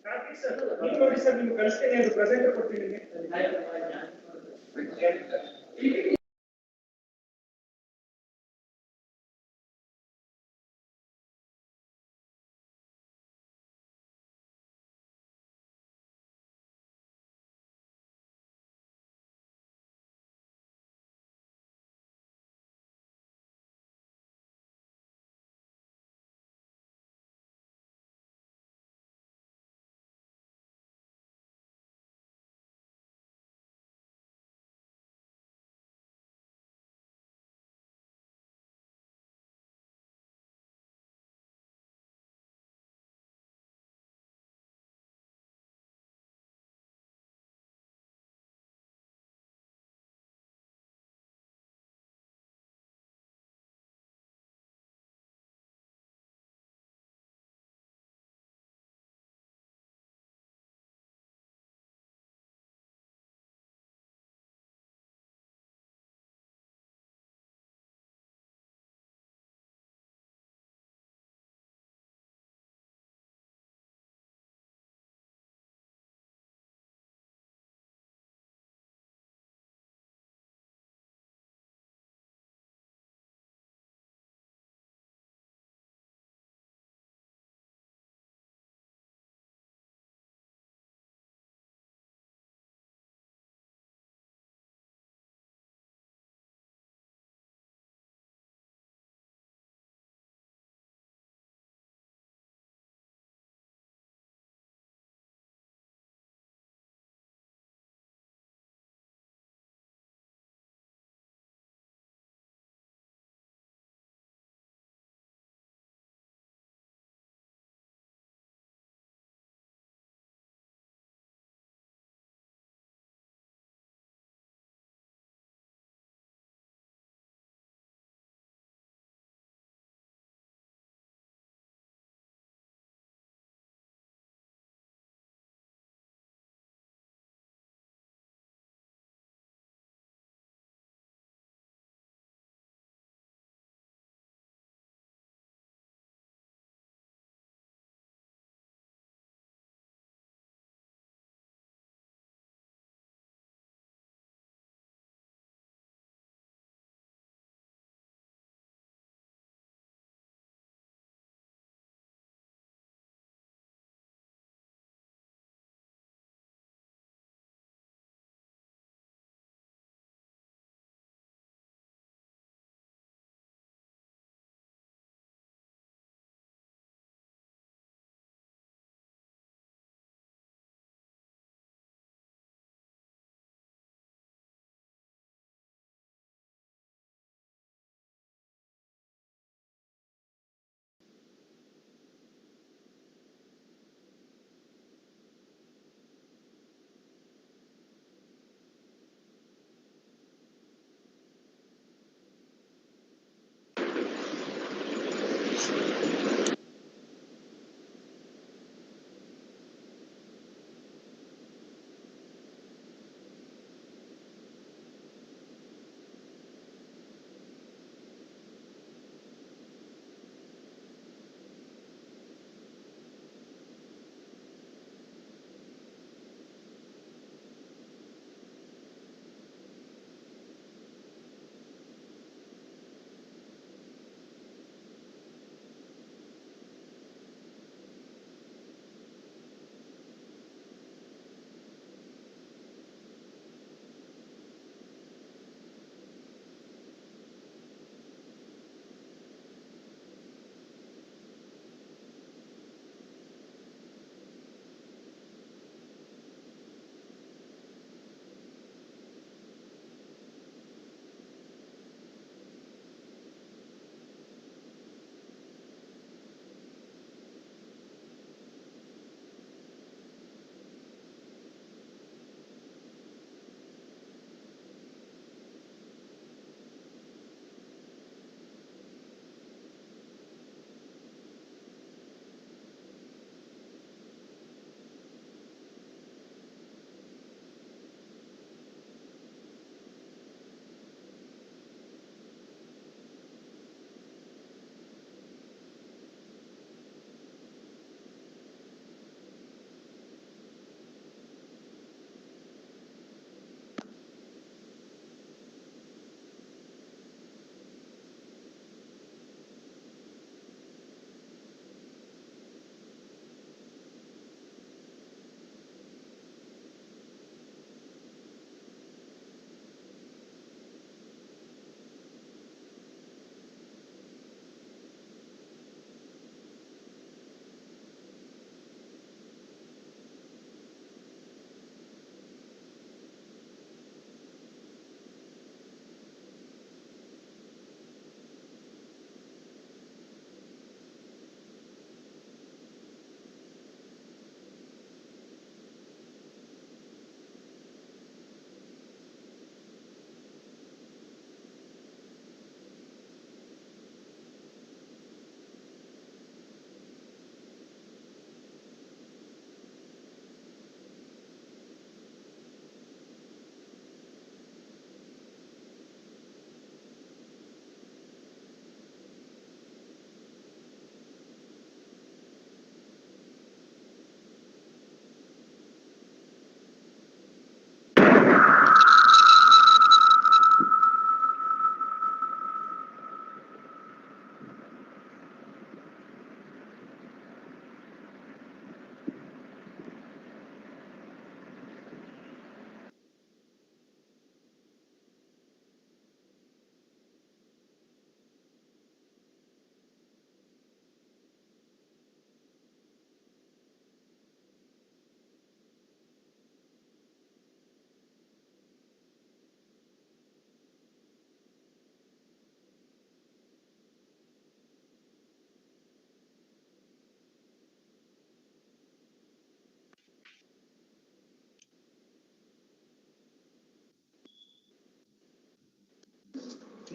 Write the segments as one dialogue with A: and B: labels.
A: Karthik sir, ಈಗ ನೋಡಿ sir, ನಿಮ್ಗೆ ಕಳಿಸ್ತೇನೆ, ಪ್ರೆಸೆಂಟ್ ಕೊಡ್ತೀನಿ.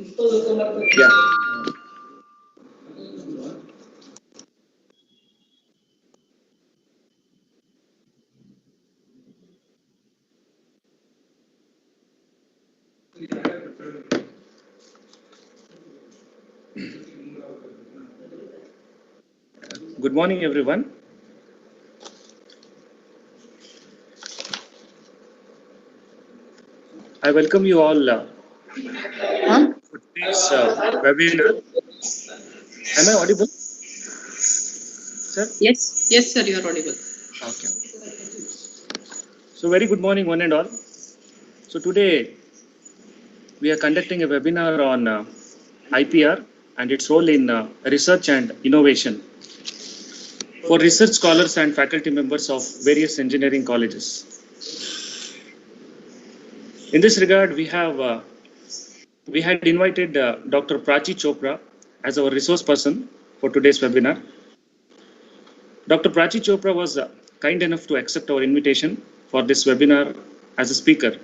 B: Yeah. Good morning, everyone. I welcome you all for today's webinar. Am I audible, sir?
C: Yes, yes, sir, you are audible.
B: Okay. So very good morning, one and all. So today we are conducting a webinar on IPR and its role in research and innovation for research scholars and faculty members of various engineering colleges. In this regard, we had invited Dr. Prachi Chopra as our resource person for today's webinar. Dr. Prachi Chopra was kind enough to accept our invitation for this webinar as a speaker.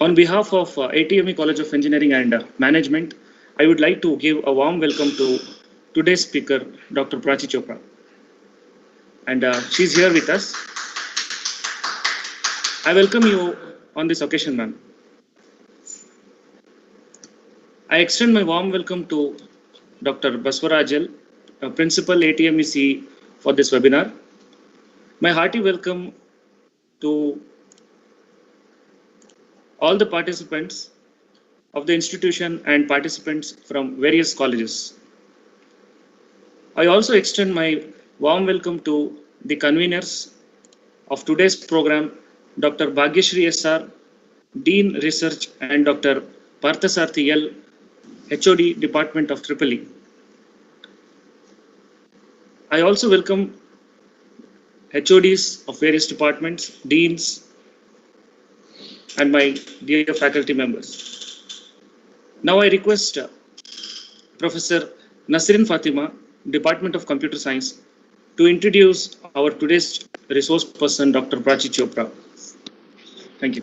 B: On behalf of ATME College of Engineering and Management, I would like to give a warm welcome to today's speaker, Dr. Prachi Chopra. And she's here with us. I welcome you on this occasion, ma'am. I extend my warm welcome to Dr. Baswarajal, Principal ATMEC for this webinar. My hearty welcome to all the participants of the institution and participants from various colleges. I also extend my warm welcome to the conveners of today's program, Dr. Bhagyashri SR, Dean Research, and Dr. Parthasarthi L, HOD, Department of EEE. I also welcome HODs of various departments, deans, and my dear faculty members. Now I request Professor Nasrin Fatima, Department of Computer Science, to introduce our today's resource person, Dr. Prachi Chopra. Thank you.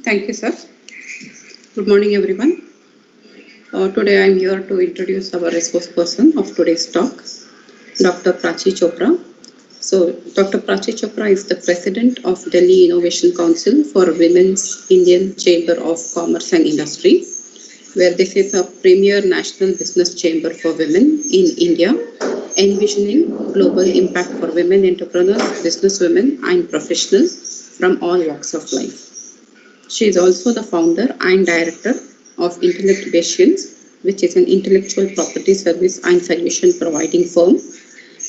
C: Thank you, sir. Good morning, everyone. Today I am here to introduce our resource person of today's talk, Dr. Prachi Chopra. So, Dr. Prachi Chopra is the President of Delhi Innovation Council for Women's Indian Chamber of Commerce and Industry, where this is a premier national business chamber for women in India, envisioning global impact for women entrepreneurs, businesswomen, and professionals from all walks of life. She is also the founder and director of Intellectuations, which is an intellectual property service and solution providing firm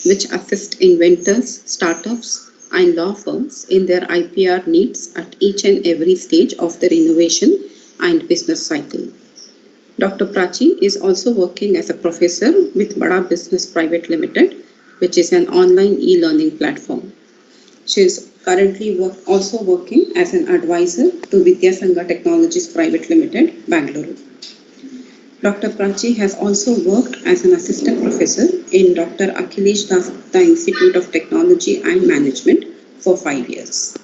C: which assists inventors, startups, and law firms in their IPR needs at each and every stage of their innovation and business cycle. Dr. Prachi is also working as a professor with Bada Business Private Limited, which is an online e-learning platform. She is currently also working as an advisor to Vidyasangha Technologies Private Limited, Bangalore. Dr. Prachi has also worked as an assistant professor in Dr. Akhilesh Das Gupta Institute of Technology and Management for 5 years.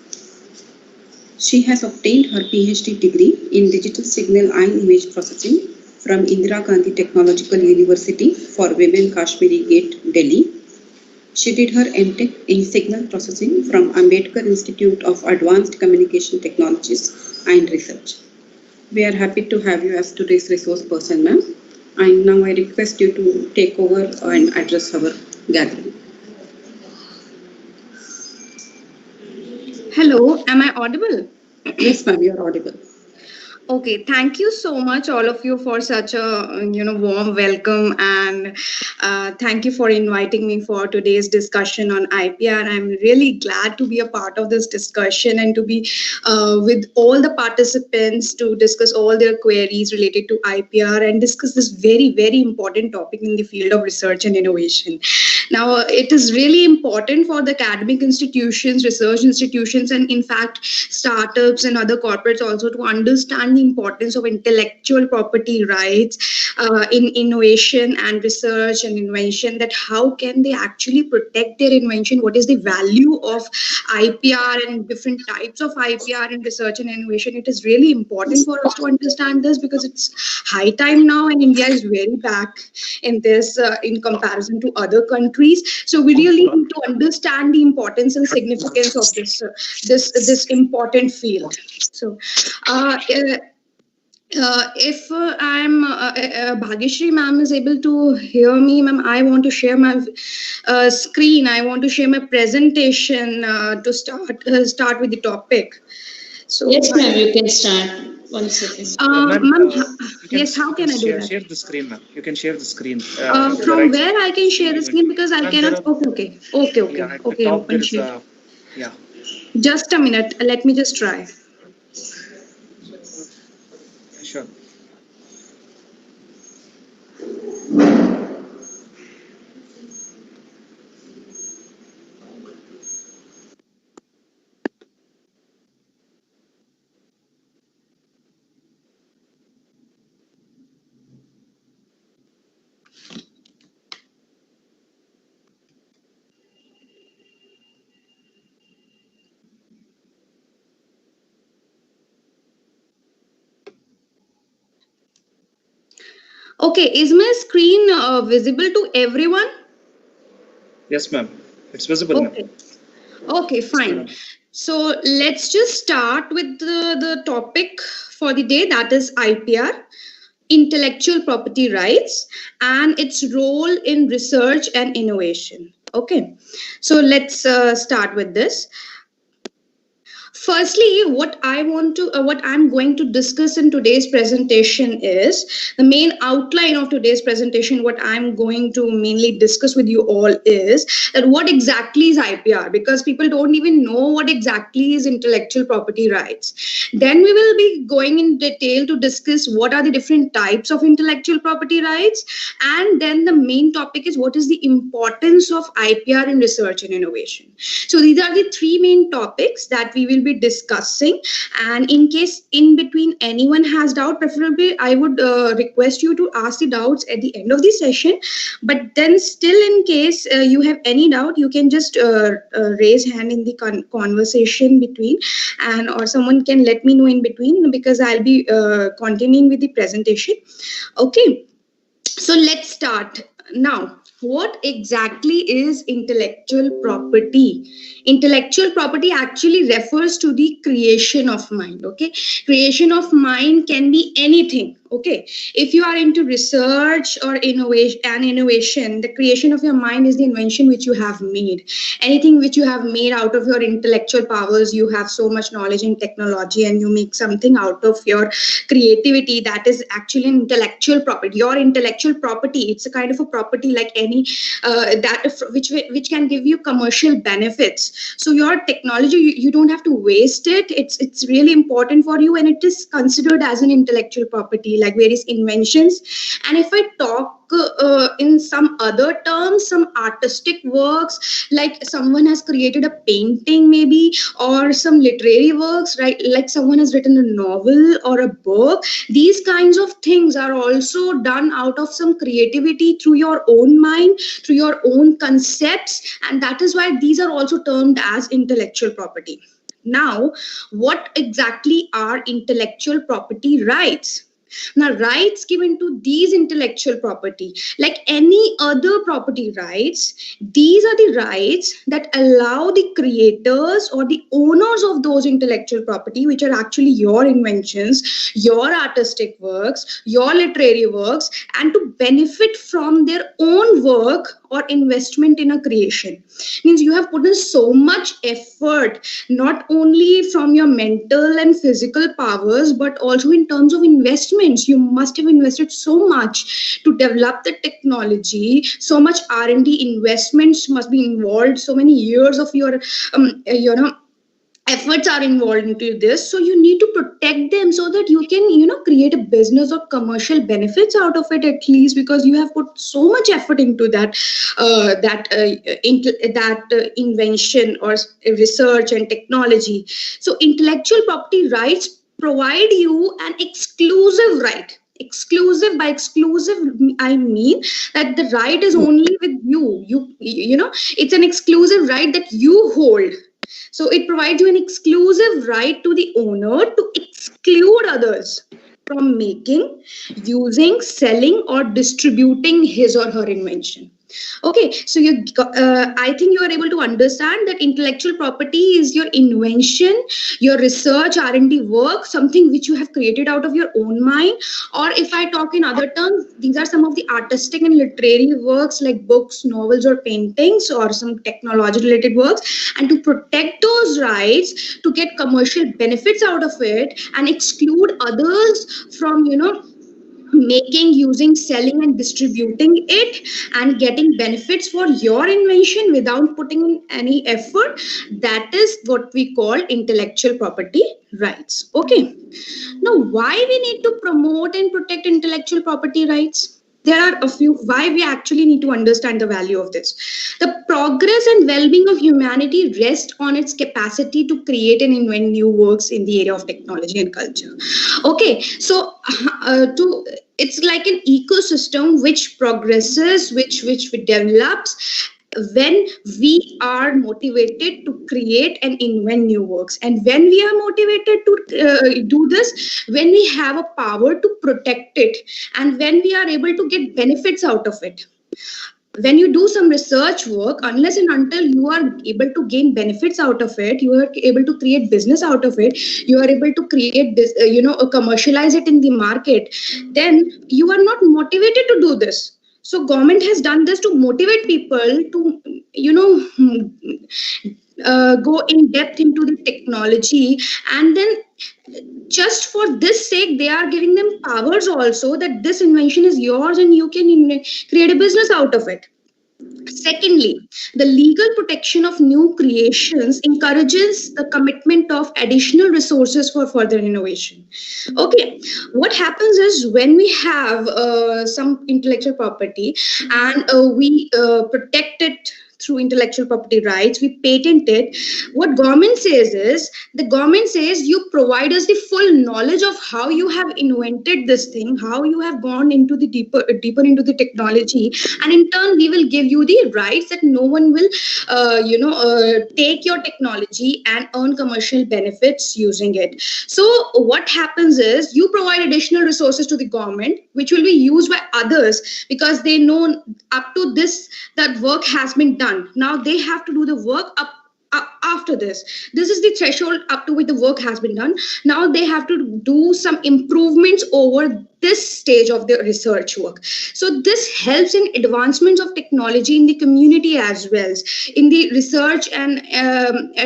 C: She has obtained her PhD degree in Digital Signal and Image Processing from Indira Gandhi Technological University for Women, Kashmiri Gate, Delhi. She did her MTech in Signal Processing from Ambedkar Institute of Advanced Communication Technologies and Research. We are happy to have you as today's resource person, ma'am. And now I request you to take over and address our gathering.
D: Hello, am I audible?
C: Yes, ma'am, you are audible.
D: Okay, thank you so much, all of you, for such a warm welcome, and thank you for inviting me for today's discussion on IPR. I'm really glad to be a part of this discussion and to be with all the participants to discuss all their queries related to IPR and discuss this very, very important topic in the field of research and innovation. Now, it is really important for the academic institutions, research institutions, and in fact, startups and other corporates also to understand the the importance of intellectual property rights in innovation and research and invention, that how can they actually protect their invention, what is the value of IPR and different types of IPR in research and innovation. It is really important for us to understand this because it's high time now, and India is very back in this in comparison to other countries. So we really need to understand the importance and significance of this important field. So if I'm Bhagyashree ma'am is able to hear me, ma'am, I want to share my screen. I want to share my presentation to start with the topic. So
E: yes, ma'am, you can start. 1 second.
D: Ma'am, yes, how can I do that?
B: Share the screen, ma'am. You can share the screen.
D: From where I can share the screen, because I cannot. Okay.
B: Yeah, at the
D: Okay.
B: top there
D: Open
B: is
D: share.
B: yeah.
D: Just a minute. Let me just try.
B: Sure.
D: Okay, is my screen visible to everyone?
B: Yes, ma'am. It's visible, ma'am.
D: Okay. Okay, fine. So let's just start with the topic for the day, that is IPR, intellectual property rights, and its role in research and innovation. Okay, so let's start with this. Firstly, what I'm going to discuss in today's presentation is the main outline of today's presentation. What I'm going to mainly discuss with you all is that what exactly is IPR, because people don't even know what exactly is intellectual property rights. Then we will be going in detail to discuss what are the different types of intellectual property rights, and then the main topic is what is the importance of IPR in research and innovation. So these are the three main topics that we will be discussing, and in case in between anyone has doubt, preferably I would request you to ask the doubts at the end of the session. But then still, in case you have any doubt, you can just raise hand in the conversation between, and or someone can let me know in between, because I'll be continuing with the presentation. Okay, so let's start now. What exactly is intellectual property? Intellectual property actually refers to the creation of mind. Okay, creation of mind can be anything. Okay, if you are into research or innovation, the creation of your mind is the invention which you have made. Anything which you have made out of your intellectual powers, you have so much knowledge in technology and you make something out of your creativity, that is actually an intellectual property. Your intellectual property, it's a kind of a property like any which can give you commercial benefits. So your technology, you don't have to waste it. It's really important for you, and it is considered as an intellectual property, like various inventions. And if I talk in some other terms, some artistic works, like someone has created a painting maybe, or some literary works, right, like someone has written a novel or a book. These kinds of things are also done out of some creativity through your own mind, through your own concepts, and that is why these are also termed as intellectual property. Now, what exactly are intellectual property rights? Now, rights given to these intellectual property, like any other property rights, these are the rights that allow the creators or the owners of those intellectual property, which are actually your inventions, your artistic works, your literary works, and to benefit from their own work or investment in a creation. Means you have put in so much effort, not only from your mental and physical powers, but also in terms of investments. You must have invested so much to develop the technology. So much R&D investments must be involved. So many years of your efforts are involved into this. So you need to protect them so that you can create a business or commercial benefits out of it, at least, because you have put so much effort into that invention or research and technology. So intellectual property rights provide you an exclusive right. Exclusive, by exclusive I mean that the right is only with you. You know, it's an exclusive right that you hold. So it provides you an exclusive right to the owner to exclude others from making, using, selling, or distributing his or her invention. Okay, so I think you are able to understand that intellectual property is your invention, your research, R&D work, something which you have created out of your own mind. Or if I talk in other terms, these are some of the artistic and literary works like books, novels, or paintings, or some technology related works. And to protect those rights, to get commercial benefits out of it and exclude others from, making, using, selling, and distributing it and getting benefits for your invention without putting in any effort, that is what we call intellectual property rights. Okay, now why we need to promote and protect intellectual property rights? There are a few why we actually need to understand the value of this. The progress and well-being of humanity rest on its capacity to create and invent new works in the area of technology and culture. Okay, so it's like an ecosystem which progresses, which develops when we are motivated to create and invent new works. And when we are motivated to do this, when we have a power to protect it, and when we are able to get benefits out of it. When you do some research work, unless and until you are able to gain benefits out of it, you are able to create business out of it, you are able to create this, commercialize it in the market, then you are not motivated to do this. So government has done this to motivate people to, go in depth into the technology, and then just for this sake, they are giving them powers also that this invention is yours and you can create a business out of it. Secondly, the legal protection of new creations encourages the commitment of additional resources for further innovation. Okay, what happens is when we have some intellectual property and we protect it through intellectual property rights, we patent it. What government says is, the government says you provide us the full knowledge of how you have invented this thing, how you have gone into the deeper into the technology, and in turn we will give you the rights that no one will, take your technology and earn commercial benefits using it. So what happens is you provide additional resources to the government, which will be used by others because they know up to this that work has been done. Now they have to do the work up after this. This is the threshold up to which the work has been done. Now they have to do some improvements over this stage of the research work. So this helps in advancements of technology in the community as well, in the research and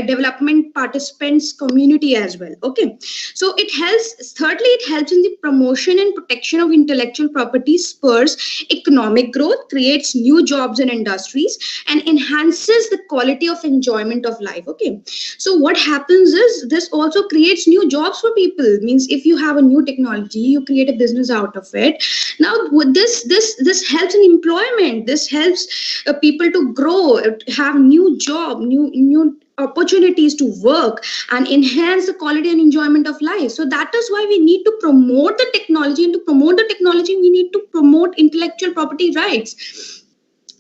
D: development participants community as well. Okay, so it helps. Thirdly, it helps in the promotion and protection of intellectual property, spurs economic growth, creates new jobs and industries, and enhances the quality of enjoyment of life. Okay, so what happens is this also creates new jobs for people. Means if you have a new technology, you create a business out of it. Now this helps in employment. This helps people to grow, have new job, new opportunities to work, and enhance the quality and enjoyment of life. So that is why we need to promote the technology, and to promote the technology we need to promote intellectual property rights.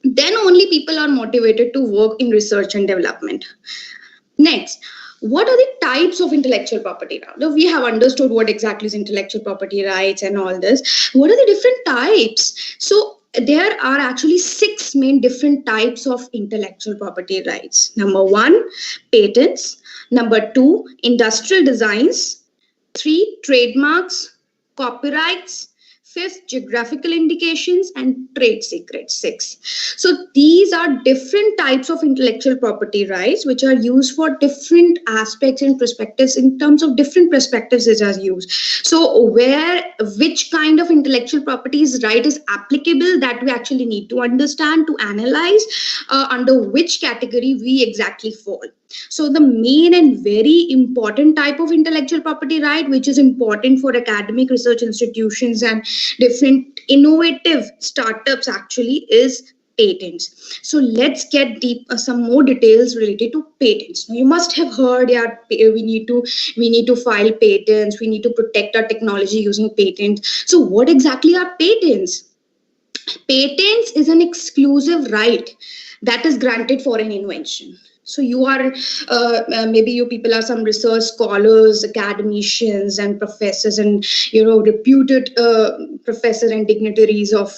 D: Then only people are motivated to work in research and development. Next, what are the types of intellectual property? Now we have understood what exactly is intellectual property rights and all this. What are the different types? So there are actually 6 main different types of intellectual property rights. Number 1, patents. Number 2, industrial designs. 3, trademarks, copyrights. 5th, geographical indications, and trade secrets. 6. So these are different types of intellectual property rights which are used for different aspects and perspectives. In terms of different perspectives it is used. So which kind of intellectual properties right is applicable, that we actually need to understand, to analyze under which category we exactly fall. So the main and very important type of intellectual property right, which is important for academic research institutions and different innovative startups actually, is patents. So let's get deep some more details related to patents. Now, you must have heard, yeah, we need to file patents, we need to protect our technology using patents. So what exactly are patents? Patents is an exclusive right that is granted for an invention. So you are, maybe you people are some research scholars, academicians and professors and, reputed professors and dignitaries of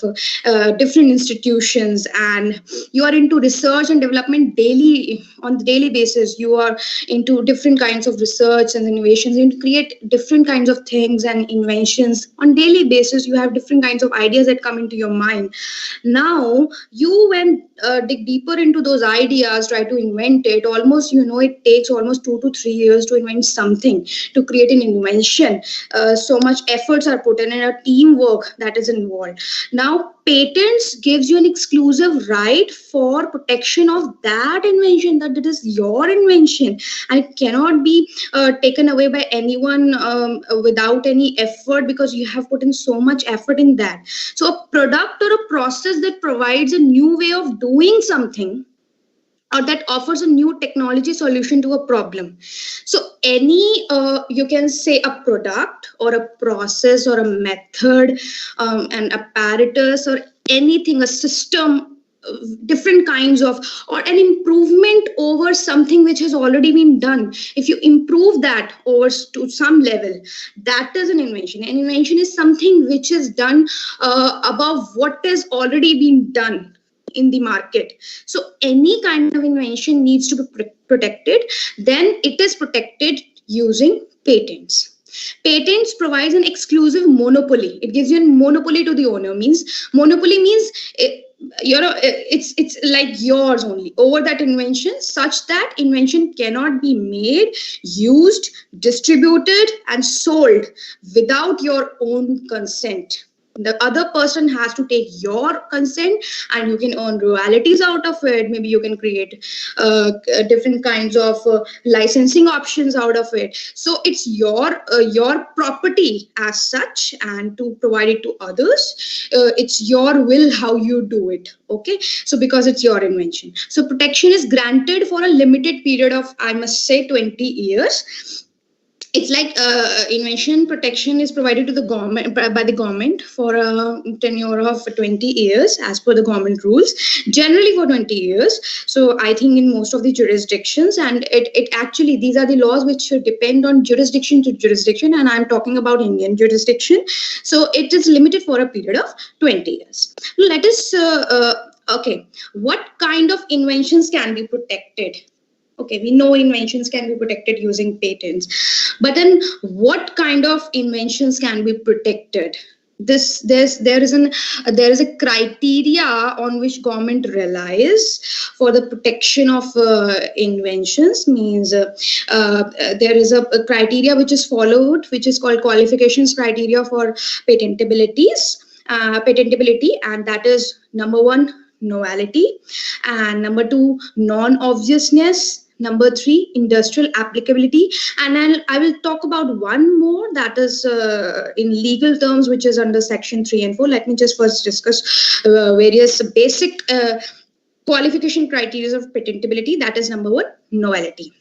D: different institutions. And you are into research and development on the daily basis. You are into different kinds of research and innovations. You create different kinds of things and inventions on daily basis. You have different kinds of ideas that come into your mind. Now, when dig deeper into those ideas, try to invent it, almost, it takes almost 2 to 3 years to invent something, to create an invention. So much efforts are put in and a teamwork that is involved. Now, patents gives you an exclusive right for protection of that invention, that it is your invention and it cannot be taken away by anyone without any effort, because you have put in so much effort in that. So a product or a process that provides a new way of doing something, or that offers a new technology solution to a problem. So any, you can say a product or a process or a method, an apparatus or anything, a system, different kinds of, or an improvement over something which has already been done. If you improve that over to some level, that is an invention. An invention is something which is done above what has already been done in the market. So any kind of invention needs to be protected. Then it is protected using patents. Patents provides an exclusive monopoly. It gives you a monopoly to the owner. Monopoly means it's like yours only over that invention, such that invention cannot be made, used, distributed and sold without your own consent. The other person has to take your consent, and you can earn royalties out of it. Maybe you can create different kinds of licensing options out of it. So it's your property as such, and to provide it to others, it's your will how you do it. Okay, so because it's your invention, so protection is granted for a limited period of, I must say, 20 years. It's like invention protection is provided to the government by the government for a tenure of 20 years as per the government rules, generally for 20 years. So I think in most of the jurisdictions, and it actually, these are the laws which depend on jurisdiction to jurisdiction, and I'm talking about Indian jurisdiction. So it is limited for a period of 20 years. Let us, okay, what kind of inventions can be protected? Okay, we know inventions can be protected using patents, but then what kind of inventions can be protected? There is a criteria on which government relies for the protection of inventions. Means there is a criteria which is followed, which is called qualifications criteria for patentability, and that is number 1, novelty, and number 2, non-obviousness, number 3, industrial applicability, and I will talk about one more that is in legal terms, which is under section 3 and 4. Let me just first discuss various basic qualification criteria of patentability. That is number 1, novelty.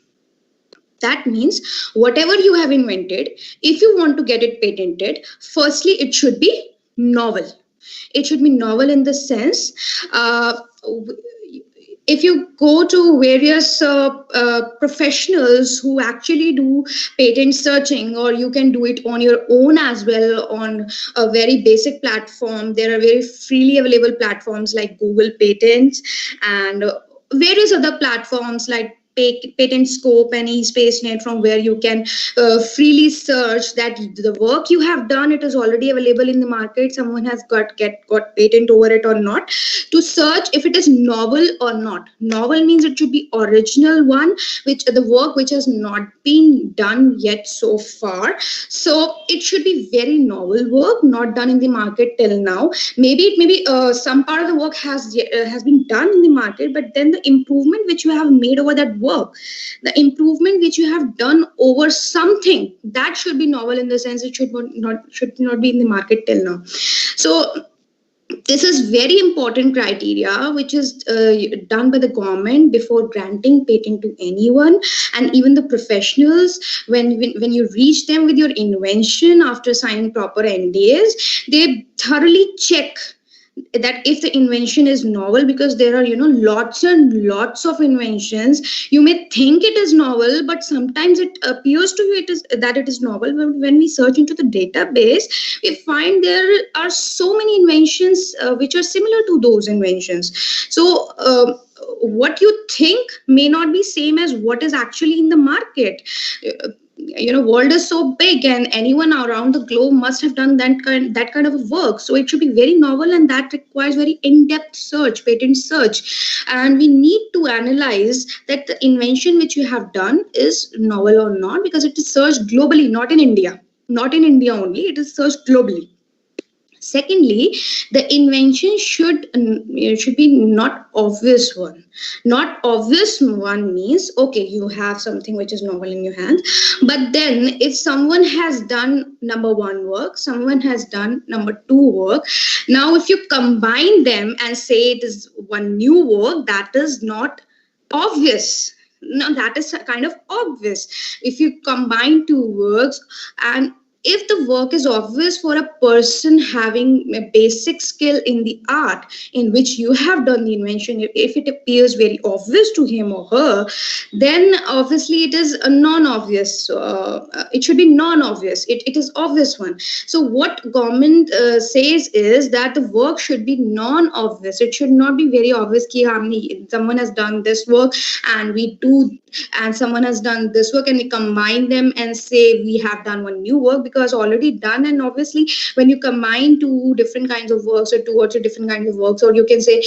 D: That means whatever you have invented, if you want to get it patented, firstly, it should be novel. It should be novel in the sense, if you go to various professionals who actually do patent searching, or you can do it on your own as well on a very basic platform. There are very freely available platforms like Google Patents and various other platforms like Patent Scope and eSpaceNet, from where you can freely search that the work you have done, it is already available in the market. Someone has got patent over it or not, to search if it is novel or not. Novel means it should be original one, which the work which has not been done yet so far. So it should be very novel work, not done in the market till now. Maybe some part of the work has been done in the market, but then the improvement which you have made over that work, the improvement which you have done over something, that should be novel in the sense it should not be in the market till now. So This is very important criteria which is done by the government before granting patent to anyone, and even the professionals. When you reach them with your invention after signing proper NDAs, they thoroughly check that if the invention is novel, because there are lots and lots of inventions. You may think it is novel, but sometimes it appears to you it is novel. But when we search into the database, we find there are so many inventions which are similar to those inventions. So what you think may not be same as what is actually in the market. World is so big, and anyone around the globe must have done that kind of work. So it should be very novel, and that requires very in-depth search, patent search. And we need to analyze that the invention which you have done is novel or not, because it is searched globally, not in India. Not in India only, it is searched globally. Secondly, the invention should be not obvious one. Not obvious one means, okay, you have something which is novel in your hand, but then if someone has done number one work, someone has done number two work, now if you combine them and say it is one new work, that is not obvious. No, that is kind of obvious. If you combine two works, and if the work is obvious for a person having a basic skill in the art in which you have done the invention, if it appears very obvious to him or her, then obviously it is a non-obvious. It should be non-obvious. It is obvious one. So what government says is that the work should be non-obvious. It should not be very obvious that someone has done this work and someone has done this work, and we combine them and say we have done one new work, because already done. And obviously when you combine two different kinds of works, or two or three different kinds of works, or you can say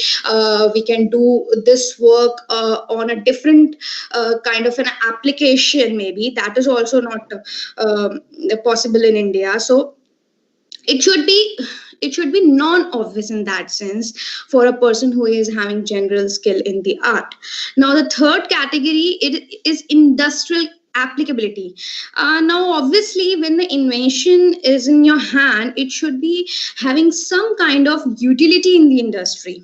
D: we can do this work on a different kind of an application, maybe that is also not possible in India. So it should be non-obvious in that sense for a person who is having general skill in the art. Now the third category, it is industrial applicability. Now obviously when the invention is in your hand, it should be having some kind of utility in the industry.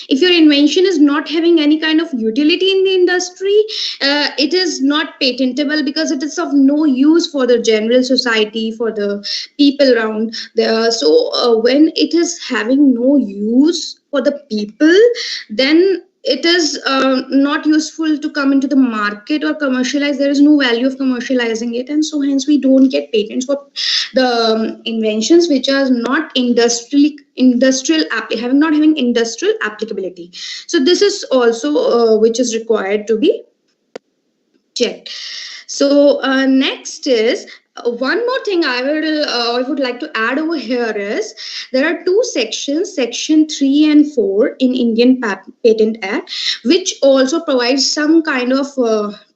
D: If your invention is not having any kind of utility in the industry, it is not patentable, because it is of no use for the general society, for the people around there. So when it is having no use for the people, then it is not useful to come into the market or commercialize. There is no value of commercializing it, and so hence we don't get patents for the inventions which are not having industrial applicability. So this is also which is required to be checked. So next is one more thing I would like to add over here is there are two sections, section 3 and 4 in Indian Patent Act, which also provides some kind of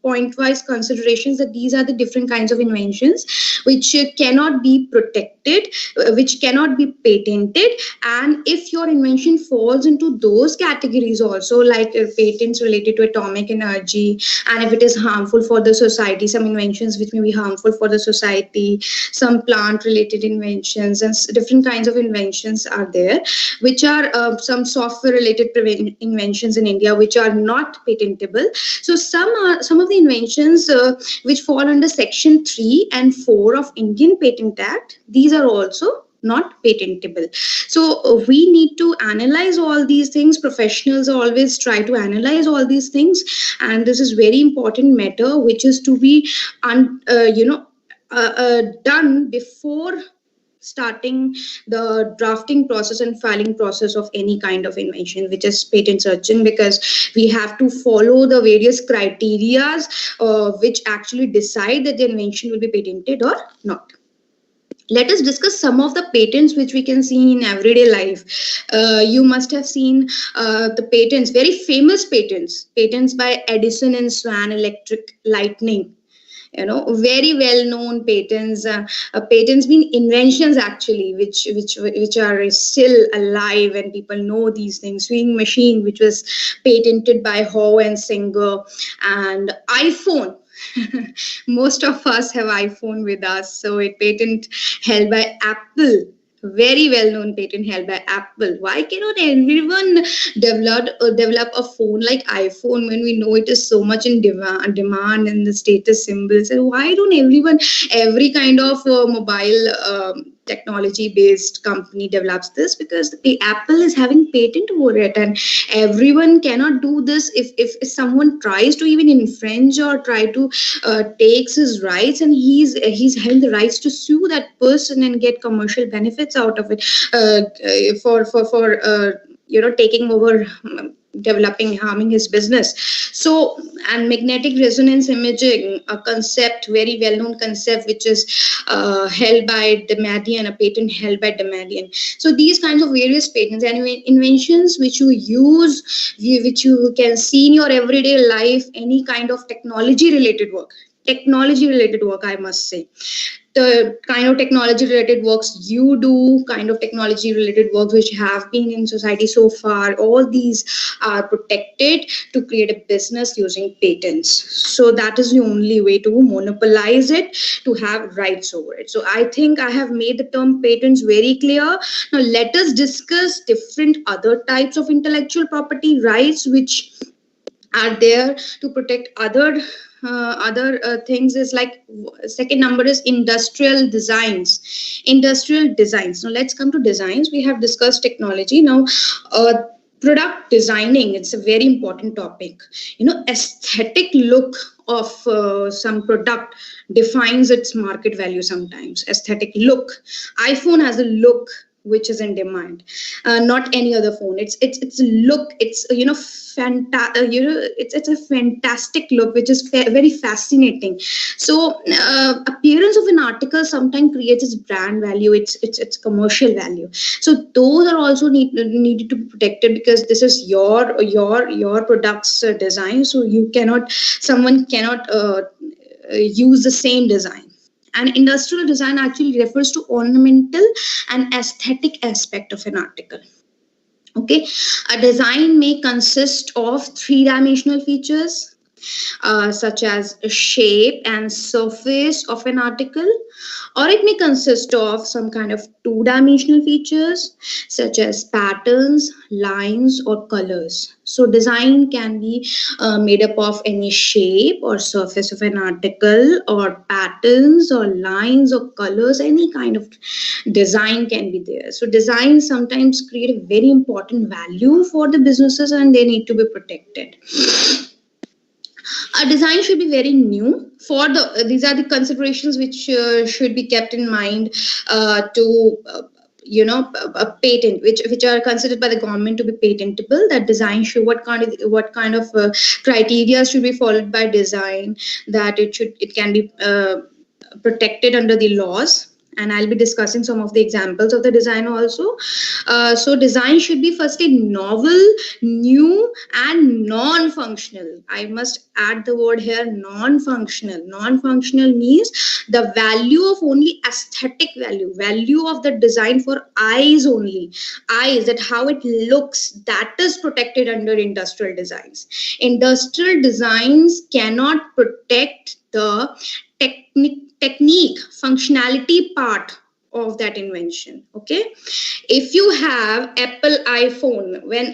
D: point-wise considerations that these are the different kinds of inventions which cannot be protected, which cannot be patented. And if your invention falls into those categories also, like patents related to atomic energy, and if it is harmful for the society, some inventions which may be harmful for the society, some plant related inventions, and different kinds of inventions are there, which are some software related inventions in India which are not patentable. So some of the inventions which fall under section 3 and 4 of Indian Patent Act, these are also not patentable. So we need to analyze all these things. Professionals always try to analyze all these things, and this is very important matter which is to be done before starting the drafting process and filing process of any kind of invention which is patent searching, because we have to follow the various criterias which actually decide that the invention will be patented or not. Let us discuss some of the patents which we can see in everyday life. You must have seen the patents, very famous patents by Edison and Swan Electric Lightning. Very well known patents. Patents mean inventions actually which are still alive, and people know these things. Sewing machine, which was patented by Howe and Singer, and iPhone. Most of us have iPhone with us, so a patent held by Apple. very well-known patent held by Apple. Why cannot everyone develop a phone like iPhone when we know it is so much in demand and the status symbols? And why don't every kind of mobile technology-based company develops this? Because the Apple is having patent over it, and everyone cannot do this. If someone tries to even infringe or try to takes his rights, and he's having the rights to sue that person and get commercial benefits out of it for taking over, developing, harming his business. So, and magnetic resonance imaging, a concept, very well-known concept, which is held by Damadian, a patent held by Damadian. So these kinds of various patents and inventions which you use, which you can see in your everyday life, any kind of technology related work, I must say. The kind of technology related works you do, kind of technology related works which have been in society so far, all these are protected to create a business using patents. So that is the only way to monopolize it, to have rights over it. So I think I have made the term patents very clear. Now let us discuss different other types of intellectual property rights which are there to protect other things. Is like, second number is industrial designs. Now let's come to designs. We have discussed technology. Now product designing, it's a very important topic. Aesthetic look of some product defines its market value. Sometimes aesthetic look, iPhone has a look which is in demand, not any other phone. It's a look, it's it's a fantastic look which is very fascinating. So appearance of an article sometimes creates its brand value, its commercial value. So those are also needed to be protected, because this is your product's design. So someone cannot use the same design. And industrial design actually refers to ornamental and aesthetic aspect of an article. Okay, a design may consist of three-dimensional features such as shape and surface of an article, or it may consist of some kind of two-dimensional features such as patterns, lines, or colors. So design can be made up of any shape or surface of an article, or patterns or lines or colors. Any kind of design can be there. So designs sometimes create a very important value for the businesses, and they need to be protected. A design should be very new. These are the considerations which should be kept in mind to a patent, which are considered by the government to be patentable. That design should, what kind of criteria should be followed by design, that it can be protected under the laws. And I'll be discussing some of the examples of the design also. So design should be firstly novel, new, and non-functional. I must add the word here, non-functional. Non-functional means the value of only aesthetic value of the design for eyes only. Eyes, that how it looks, that is protected under industrial designs. Industrial designs cannot protect the technique, functionality part of that invention. Okay, if you have Apple iPhone, when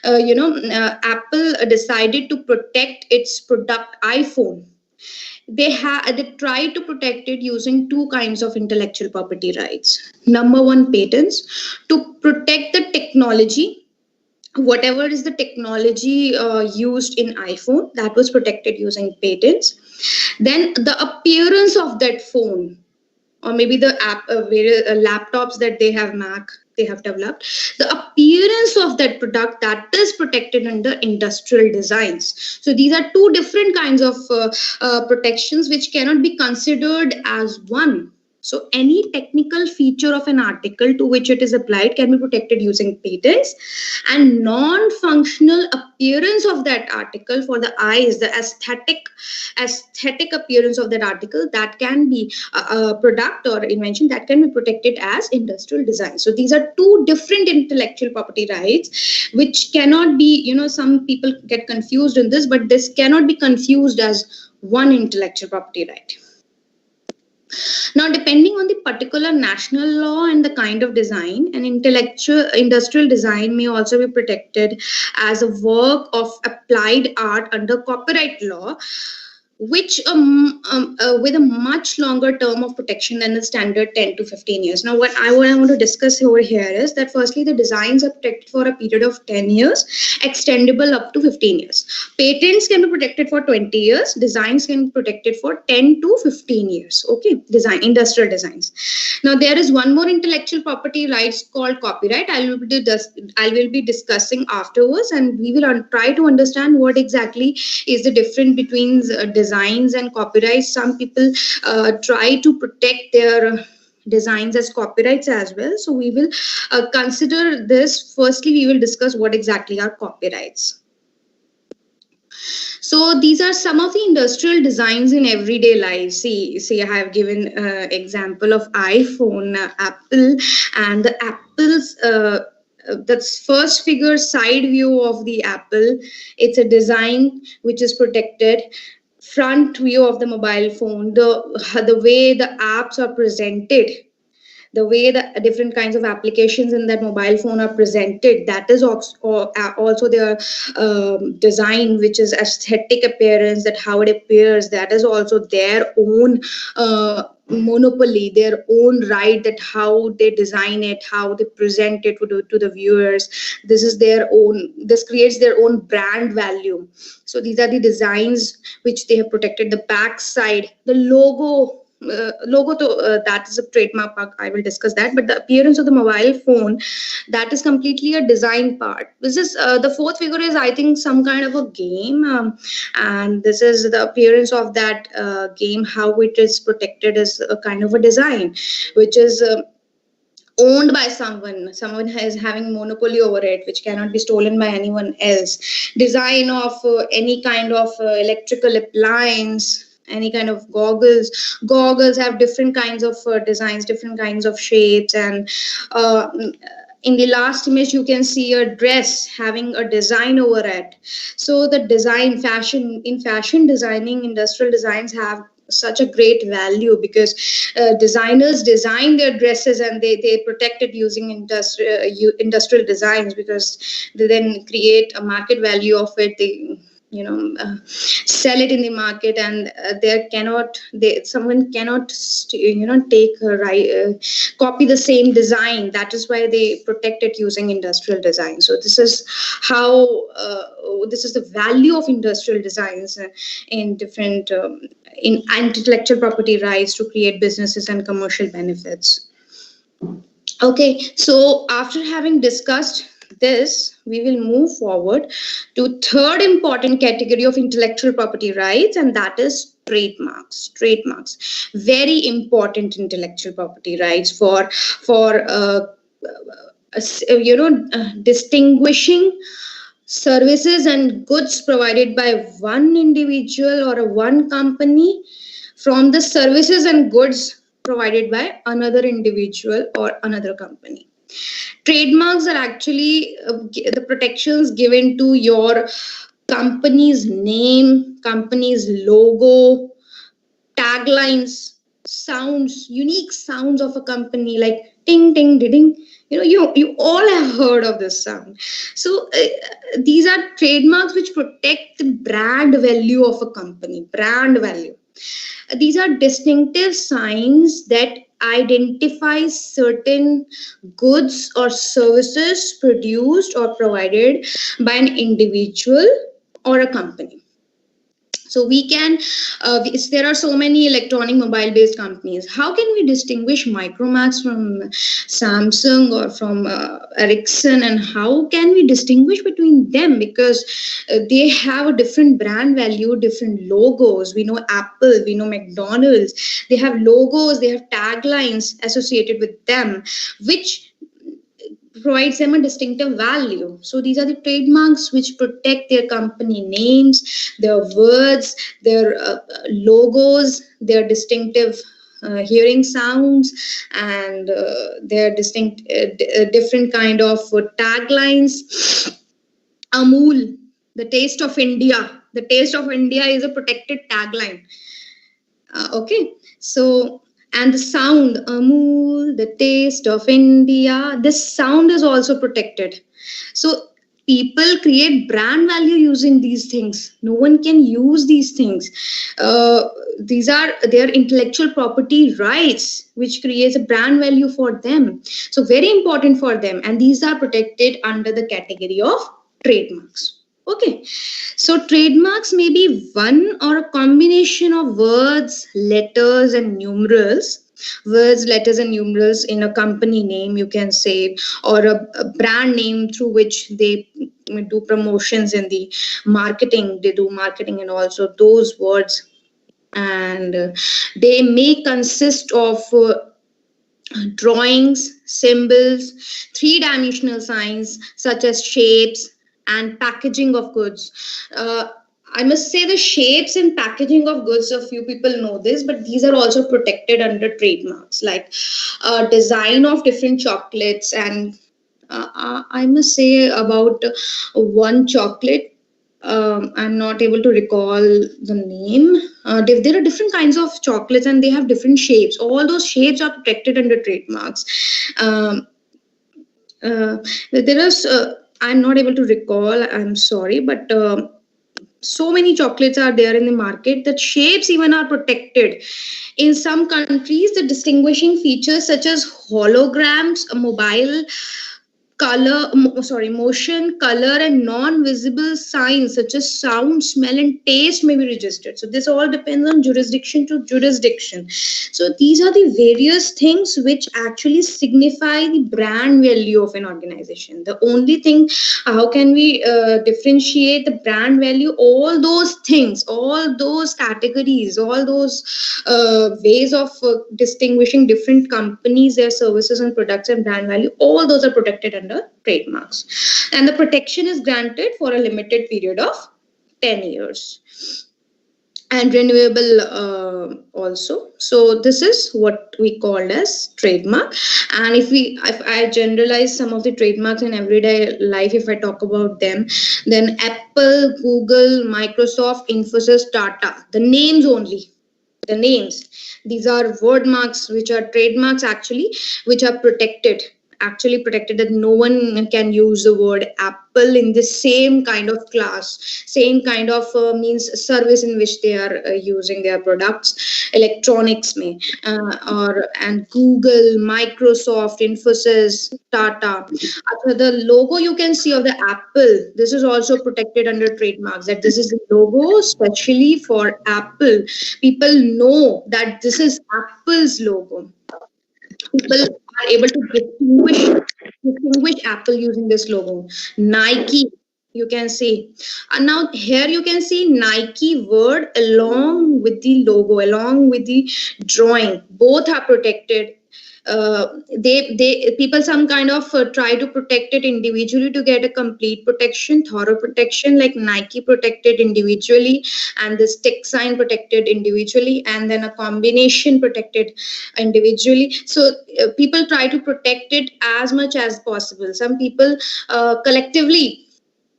D: Apple decided to protect its product iPhone, they tried to protect it using two kinds of intellectual property rights. Number one, patents, to protect the technology. Whatever is the technology used in iPhone, that was protected using patents. Then the appearance of that phone, or maybe the laptops that they have developed, the appearance of that product, that is protected under industrial designs. So these are two different kinds of protections which cannot be considered as one. So any technical feature of an article to which it is applied can be protected using patents, and non-functional appearance of that article for the eyes, the aesthetic appearance of that article, that can be a product or invention that can be protected as industrial design. So these are two different intellectual property rights which cannot be, some people get confused in this, but this cannot be confused as one intellectual property right. Now, depending on the particular national law and the kind of design, an industrial design may also be protected as a work of applied art under copyright law, which with a much longer term of protection than the standard 10 to 15 years. Now, what I want to discuss over here is that firstly, the designs are protected for a period of 10 years, extendable up to 15 years. Patents can be protected for 20 years. Designs can be protected for 10 to 15 years. Okay, industrial designs. Now, there is one more intellectual property rights called copyright. I will be discussing afterwards, and we will try to understand what exactly is the difference between designs and copyrights. Some people try to protect their designs as copyrights as well. So we will consider this. Firstly, we will discuss what exactly are copyrights. So these are some of the industrial designs in everyday life. See, I have given example of iPhone, Apple, and the Apple's that's first figure side view of the Apple. It's a design which is protected. Front view of the mobile phone, the way the apps are presented, the way the different kinds of applications in that mobile phone are presented, that is also their design, which is aesthetic appearance, that how it appears, that is also their own monopoly, their own right, that how they design it, how they present it to the viewers. This creates their own brand value. So these are the designs which they have protected. The back side, the logo, that is a trademark. I will discuss that. But the appearance of the mobile phone, that is completely a design part. This is the fourth figure is, I think, some kind of a game, and this is the appearance of that game. How it is protected is a kind of a design, which is owned by someone is having monopoly over it, which cannot be stolen by anyone else. Design of any kind of electrical appliance, any kind of goggles have different kinds of designs, different kinds of shapes. And in the last image, you can see a dress having a design over it. So the design, fashion designing, industrial designs have such a great value, because designers design their dresses and they protect it using industrial designs, because they then create a market value of it. They sell it in the market, and someone cannot copy the same design. That is why they protect it using industrial design. So this is how this is the value of industrial designs in different in intellectual property rights to create businesses and commercial benefits. Okay, so after having discussed this, we will move forward to third important category of intellectual property rights, and that is trademarks. Trademarks, very important intellectual property rights for distinguishing services and goods provided by one individual or one company from the services and goods provided by another individual or another company. Trademarks are actually the protections given to your company's name, company's logo, taglines, sounds, unique sounds of a company, like ting, ting, ding. You all have heard of this sound. So these are trademarks which protect the brand value of a company, brand value. These are distinctive signs that identify certain goods or services produced or provided by an individual or a company. So we can, there are so many electronic mobile-based companies. How can we distinguish Micromax from Samsung or from Ericsson, and how can we distinguish between them? Because they have a different brand value, different logos. We know Apple, we know McDonald's. They have logos, they have taglines associated with them, which provides them a distinctive value. So these are the trademarks which protect their company names, their words, their logos, their distinctive hearing sounds, and their distinct different kind of taglines. Amul, the taste of India. The taste of India is a protected tagline. Okay, so And the sound, Amul, the taste of India, this sound is also protected. So people create brand value using these things. No one can use these things. These are their intellectual property rights, which creates a brand value for them. So very important for them. And these are protected under the category of trademarks. Okay, so trademarks may be one or a combination of words, letters, and numerals. Words, letters, and numerals in a company name, you can say, or a brand name through which they do promotions in the marketing. They do marketing and also those words, and they may consist of drawings, symbols, three-dimensional signs such as shapes and packaging of goods. I must say the shapes and packaging of goods, a few people know this, but these are also protected under trademarks, like design of different chocolates. And I must say about one chocolate, I'm not able to recall the name. There are different kinds of chocolates and they have different shapes. All those shapes are protected under trademarks. There is, I'm not able to recall, I'm sorry, but so many chocolates are there in the market that shapes even are protected. In some countries, the distinguishing features such as holograms, a mobile motion, color, and non-visible signs such as sound, smell, and taste may be registered. So this all depends on jurisdiction to jurisdiction. So these are the various things which actually signify the brand value of an organization. The only thing, how can we differentiate the brand value? All those things, all those categories, all those ways of distinguishing different companies, their services and products and brand value, all those are protected under trademarks, and the protection is granted for a limited period of 10 years and renewable also. So this is what we called as trademark. And if I generalize some of the trademarks in everyday life, if I talk about them, then Apple, Google, Microsoft, Infosys, Tata, the names only, the names, these are word marks which are trademarks actually, which are protected, that no one can use the word Apple in the same kind of class, same kind of means service in which they are using their products. Electronics may and Google, Microsoft, Infosys, Tata. The logo you can see of the Apple, this is also protected under trademarks, that this is the logo especially for Apple. People know that this is Apple's logo. People are able to distinguish Apple using this logo. Nike, you can see. And now here you can see Nike word along with the logo, along with the drawing. Both are protected. People some kind of try to protect it individually to get a complete protection, thorough protection, like Nike protected individually and the stick sign protected individually, and then a combination protected individually. So people try to protect it as much as possible. Some people collectively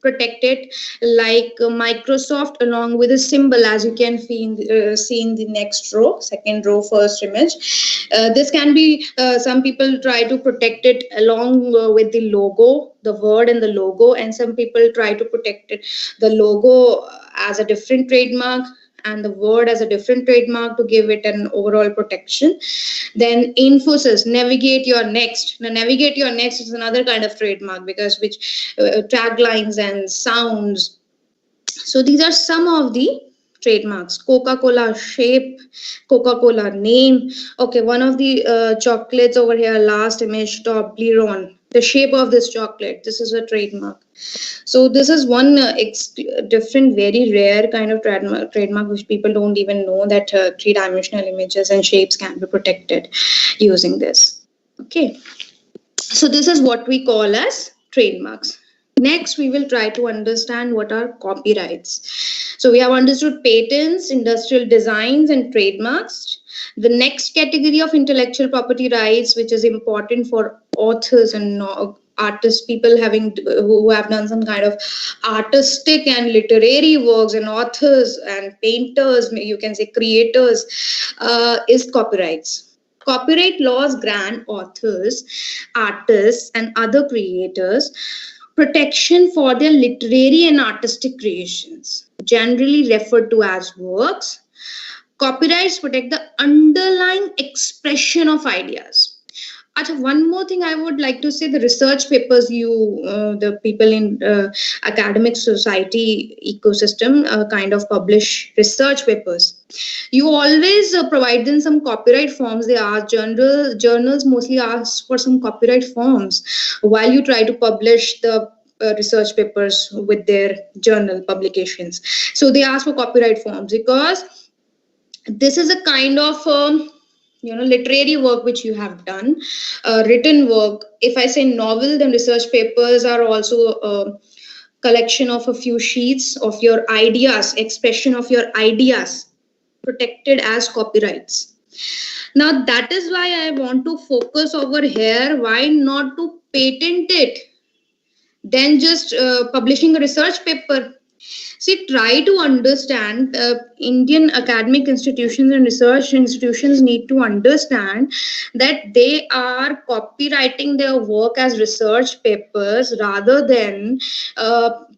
D: protected, like Microsoft along with a symbol, as you can see in the next row, second row, first image. This can be, some people try to protect it along with the logo, the word and the logo, and some people try to protect it, the logo as a different trademark and the word as a different trademark to give it an overall protection. Then Infosys, navigate your next. Now, navigate your next is another kind of trademark because which taglines and sounds. So these are some of the trademarks. Coca-Cola shape, Coca-Cola name. Okay, one of the chocolates over here, last image, Toblerone. The shape of this chocolate, this is a trademark. So this is one different, very rare kind of trademark which people don't even know, that three-dimensional images and shapes can be protected using this. Okay, so this is what we call as trademarks. Next, we will try to understand what are copyrights. So we have understood patents, industrial designs, and trademarks. The next category of intellectual property rights, which is important for authors and artists, people who have done some kind of artistic and literary works, and authors and painters, you can say creators, is copyrights. Copyright laws grant authors, artists, and other creators protection for their literary and artistic creations, generally referred to as works. Copyrights protect the underlying expression of ideas. Acha, one more thing I would like to say: the research papers the people in academic society ecosystem kind of publish research papers. You always provide them some copyright forms. They ask journals mostly ask for some copyright forms while you try to publish the research papers with their journal publications. So they ask for copyright forms because this is a kind of literary work which you have done, written work. If I say novel, then research papers are also a collection of a few sheets of your ideas, expression of your ideas, protected as copyrights. Now that is why I want to focus over here. Why not to patent it, then just publishing a research paper? See, try to understand. Indian academic institutions and research institutions need to understand that they are copywriting their work as research papers rather than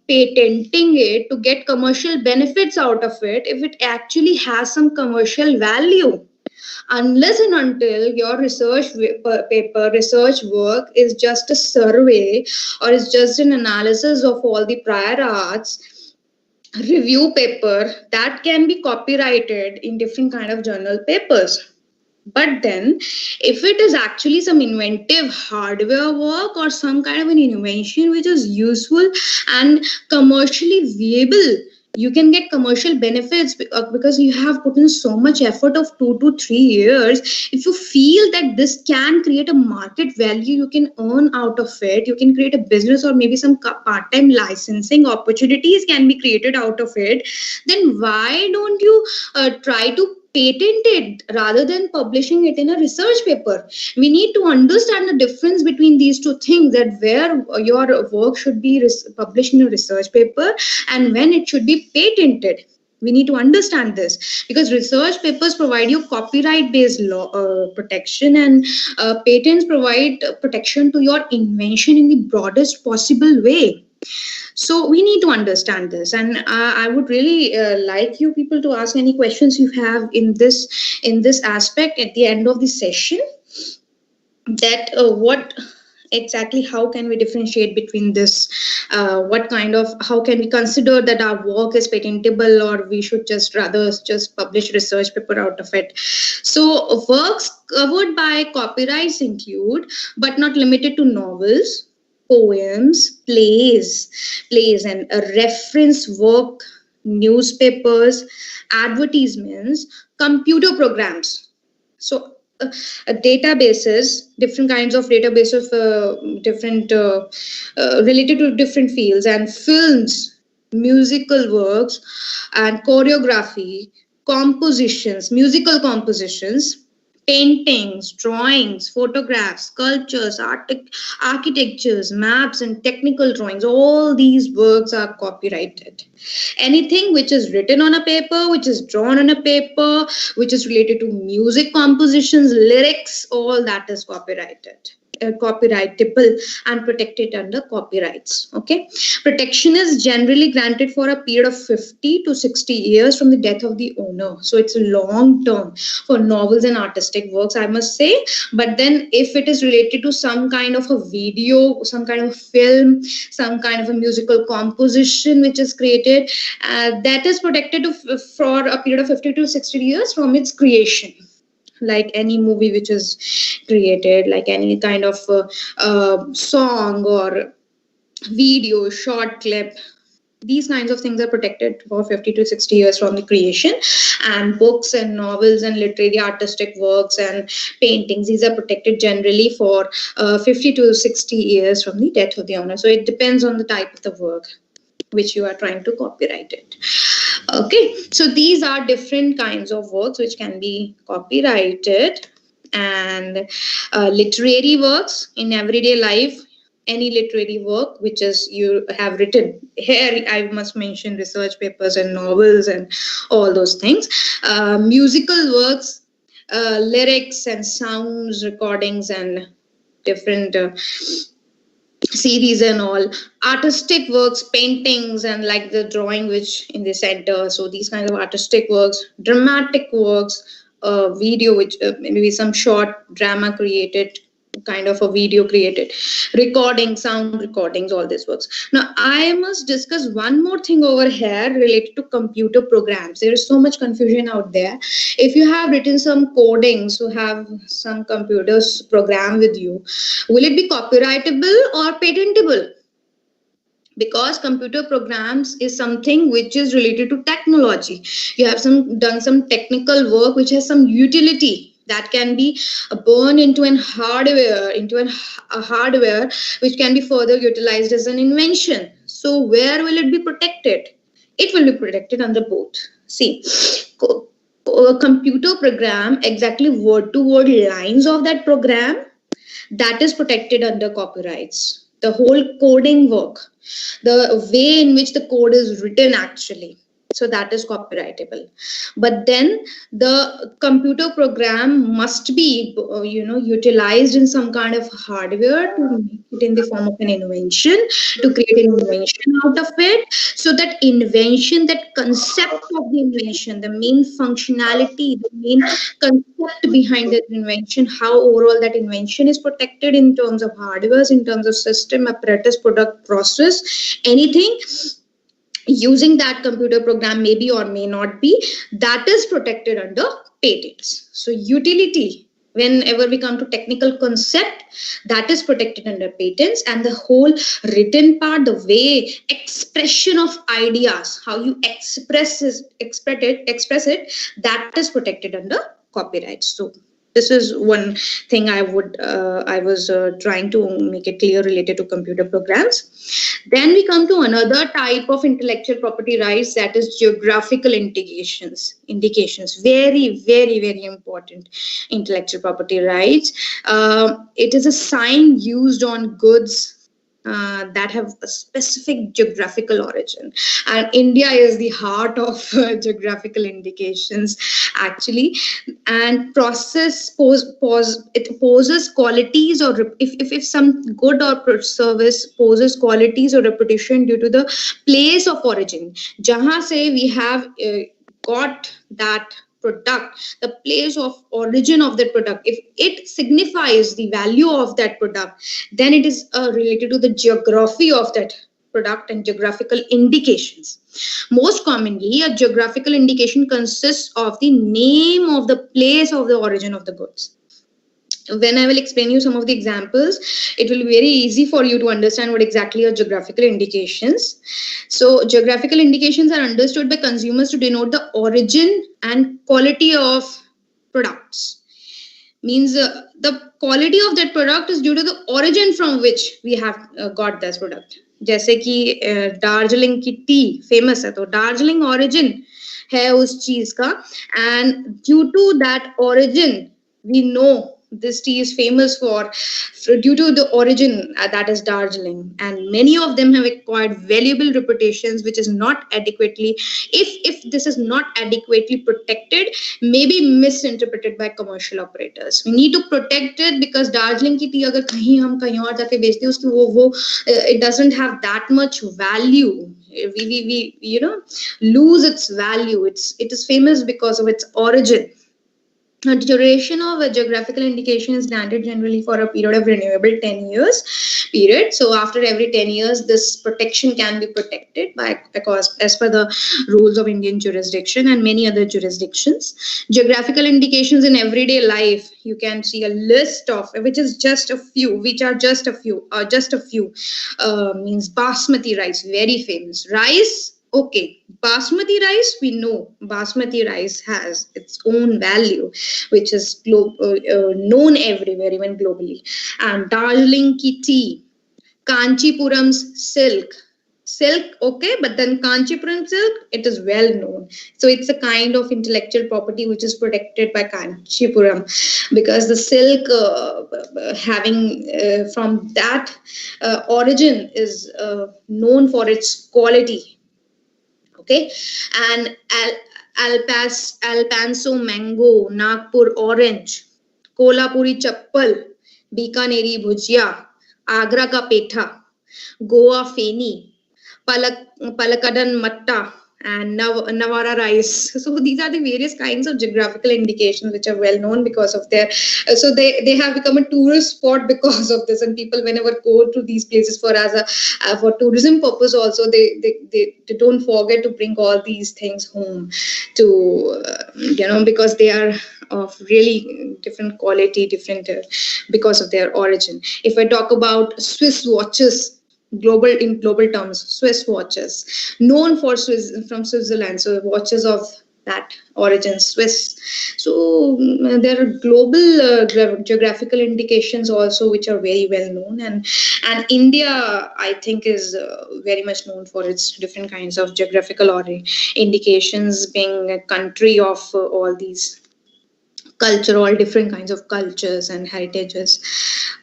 D: patenting it to get commercial benefits out of it if it actually has some commercial value. Unless and until your research paper, research work is just a survey or is just an analysis of all the prior arts, review paper, that can be copyrighted in different kind of journal papers. But then if it is actually some inventive hardware work or some kind of an invention which is useful and commercially viable, you can get commercial benefits because you have put in so much effort of 2 to 3 years. If you feel that this can create a market value, you can earn out of it, you can create a business or maybe some part-time licensing opportunities can be created out of it, then why don't you try to patent it rather than publishing it in a research paper? We need to understand the difference between these two things, that where your work should be published in a research paper and when it should be patented. We need to understand this because research papers provide you copyright based law protection, and patents provide protection to your invention in the broadest possible way. So we need to understand this, and I would really like you people to ask any questions you have in this aspect at the end of the session. That what exactly, how can we differentiate between this? How can we consider that our work is patentable, or we should just rather just publish research paper out of it? So works covered by copyrights include, but not limited to, novels, poems, plays and a reference work, newspapers, advertisements, computer programs. So databases, different kinds of databases of different related to different fields, and films, musical works, and choreography, compositions, musical compositions, paintings, drawings, photographs, sculptures, architectures, maps, and technical drawings. All these works are copyrighted. Anything which is written on a paper, which is drawn on a paper, which is related to music compositions, lyrics, all that is copyrighted. Copyrightable and protected under copyrights. Okay, protection is generally granted for a period of 50 to 60 years from the death of the owner. So it's a long term for novels and artistic works, I must say. But then if it is related to some kind of a video, some kind of film, some kind of a musical composition which is created, that is protected for a period of 50 to 60 years from its creation. Like any movie which is created, like any kind of song or video, short clip, these kinds of things are protected for 50 to 60 years from the creation. And books and novels and literary artistic works and paintings, these are protected generally for 50 to 60 years from the death of the owner. So it depends on the type of the work which you are trying to copyright it. Okay, so these are different kinds of works which can be copyrighted. And literary works in everyday life, any literary work which is you have written. Here I must mention research papers and novels and all those things. Musical works, lyrics and sounds, recordings, and different series and all, artistic works, paintings, and like the drawing which in the center. So these kinds of artistic works, dramatic works, video which maybe some short drama created, kind of a video created, recording, sound recordings, all these works. Now I must discuss one more thing over here related to computer programs. There is so much confusion out there. If you have written some codings, you have some computers program with you, will it be copyrightable or patentable? Because computer programs is something which is related to technology. You have done some technical work which has some utility that can be born into a hardware which can be further utilized as an invention. So where will it be protected? It will be protected under both. See, a computer program, exactly word to word lines of that program, that is protected under copyrights. The whole coding work, the way in which the code is written actually, so that is copyrightable. But then the computer program must be utilized in some kind of hardware to make it in the form of an invention, to create an invention out of it. So that invention, that concept of the invention, the main functionality, the main concept behind the invention, how overall that invention is protected in terms of hardware, in terms of system, apparatus, product, process, anything using that computer program maybe or may not be, that is protected under patents. So utility, whenever we come to technical concept, that is protected under patents, and the whole written part, the way expression of ideas, how you express it, that is protected under copyright. So this is one thing I was trying to make it clear related to computer programs. Then we come to another type of intellectual property rights, that is geographical indications. Very, very, very important intellectual property rights. It is a sign used on goods that have a specific geographical origin, and India is the heart of geographical indications actually. And it poses qualities, or if some good or service poses qualities or reputation due to the place of origin, jahan se we have got that product, the place of origin of that product, if it signifies the value of that product, then it is related to the geography of that product and geographical indications. Most commonly, a geographical indication consists of the name of the place of the origin of the goods. When I will explain you some of the examples, it will be very easy for you to understand what exactly are geographical indications. So geographical indications are understood by consumers to denote the origin and quality of products. Means the quality of that product is due to the origin from which we have got this product. जैसे कि दार्जिलिंग की T famous है, तो Darjeeling origin है उस चीज का, and due to that origin we know this tea is famous for due to the origin that is Darjeeling, and many of them have acquired valuable reputations which is not adequately, if this is not adequately protected, may be misinterpreted by commercial operators. We need to protect it because Darjeeling की T अगर कहीं हम कहीं और जाके बेचते हैं उसकी वो it doesn't have that much value. We lose its value. It is famous because of its origin. The duration of a geographical indication is granted generally for a period of renewable 10 years period. So after every 10 years, this protection can be protected because as per the rules of Indian jurisdiction and many other jurisdictions. Geographical indications in everyday life, you can see a list of which are just a few, means basmati rice, very famous. Rice, okay, basmati rice, we know basmati rice has its own value, which is known everywhere, even globally. And Darjeeling ki tea, Kanchipuram's silk, okay, but then Kanchipuram silk, it is well known. So it's a kind of intellectual property which is protected by Kanchipuram because the silk having from that origin is known for its quality. Okay, and Alpanso mango, Nagpur orange, Kolhapuri chappal, Bikaneri bhujia, Agra ka petha, Goa feni, Palakadan matta, and Navara rice. So these are the various kinds of geographical indications which are well known because of their. So they have become a tourist spot because of this, and people whenever go to these places for for tourism purpose also, they don't forget to bring all these things home to because they are of really different quality, different because of their origin. If I talk about Swiss watches, in global terms, Swiss watches, known for from Switzerland, so watches of that origin, Swiss. So there are global geographical indications also which are very well known, and India, I think, is very much known for its different kinds of geographical indications, being a country of all these all different kinds of cultures and heritages.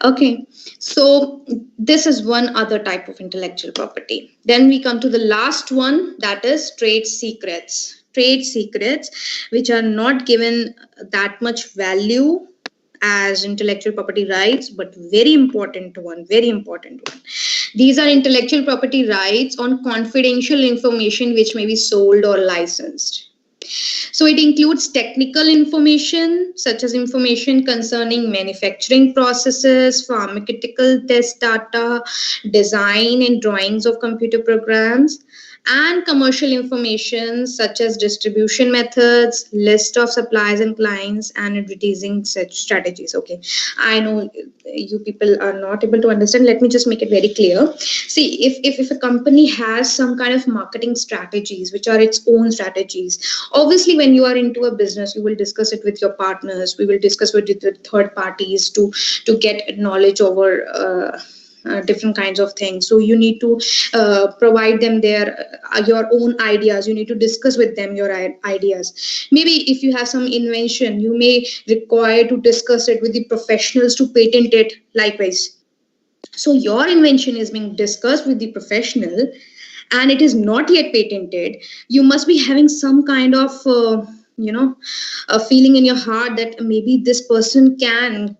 D: Okay, so this is one other type of intellectual property. Then we come to the last one, that is trade secrets. Trade secrets, which are not given that much value as intellectual property rights, but very important one. These are intellectual property rights on confidential information which may be sold or licensed. So it includes technical information, such as information concerning manufacturing processes, pharmaceutical test data, design and drawings of computer programs, and commercial information such as distribution methods, list of suppliers and clients, and advertising such strategies. Okay, I know you people are not able to understand. Let me just make it very clear. See, if a company has some kind of marketing strategies, which are its own strategies, obviously when you are into a business, you will discuss it with your partners. We will discuss with the third parties to get knowledge over different kinds of things. So you need to provide them your own ideas. You need to discuss with them your ideas. Maybe if you have some invention, you may require to discuss it with the professionals to patent it likewise. So your invention is being discussed with the professional and it is not yet patented. You must be having some kind of a feeling in your heart that maybe this person can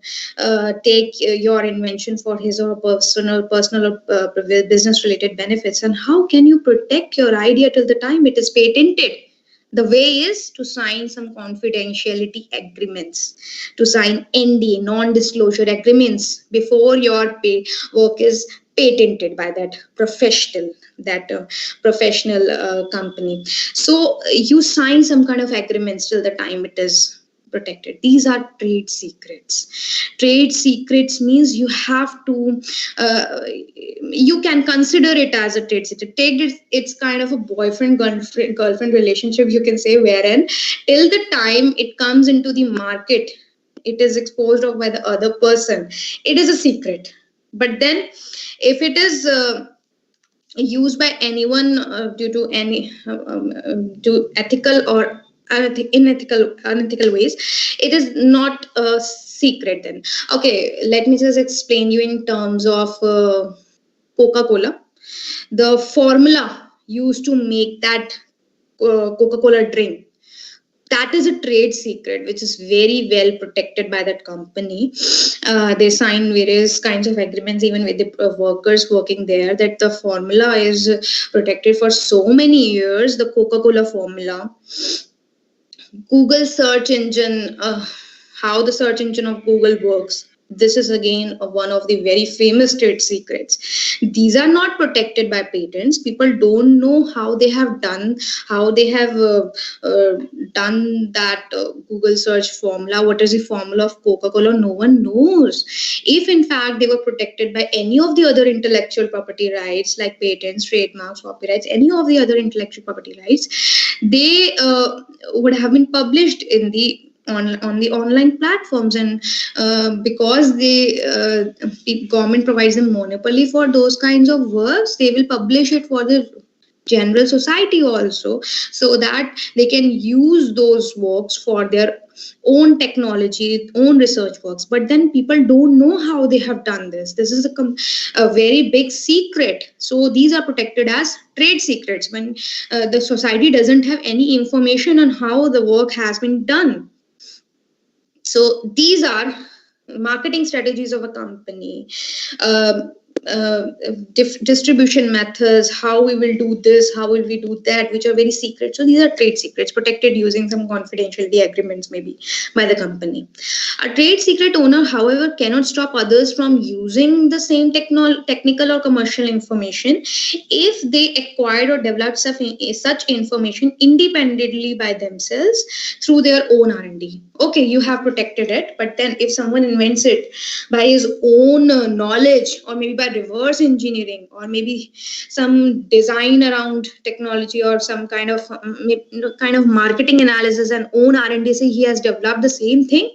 D: take your invention for his or personal business related benefits. And how can you protect your idea till the time it is patented? The way is to sign some confidentiality agreements, to sign NDA, non-disclosure agreements, before your work is patented by that professional company. So you sign some kind of agreements till the time it is protected. These are trade secrets. Trade secrets means you have to you can consider it as a trade secret. It's kind of a boyfriend girlfriend relationship, you can say, wherein till the time it comes into the market, it is exposed of by the other person, it is a secret. But then if it is used by anyone due to any to ethical or unethical ways, it is not a secret then. Okay, let me just explain you in terms of Coca-Cola. The formula used to make that Coca-Cola drink, that is a trade secret which is very well protected by that company. They sign various kinds of agreements even with the workers working there, that the formula is protected for so many years. The Coca-Cola formula, Google search engine, how the search engine of Google works, this is again one of the very famous trade secrets. These are not protected by patents. People don't know how they have done that Google search formula. What is the formula of Coca-Cola? No one knows. If in fact they were protected by any of the other intellectual property rights like patents, trademarks, copyrights, any of the other intellectual property rights, they would have been published in the on the online platforms, and because the government provides them monopoly for those kinds of works, they will publish it for the general society also, so that they can use those works for their own technology, own research works. But then people don't know how they have done this. This is a very big secret. So these are protected as trade secrets when the society doesn't have any information on how the work has been done. So these are marketing strategies of a company, distribution methods, how we will do this, how will we do that, which are very secret. So these are trade secrets protected using some confidentiality agreements maybe by the company. A trade secret owner, however, cannot stop others from using the same technical or commercial information if they acquired or developed such information independently by themselves through their own R&D. Okay, you have protected it, but then if someone invents it by his own knowledge, or maybe by reverse engineering, or maybe some design around technology, or some kind of marketing analysis and own R&D, say he has developed the same thing,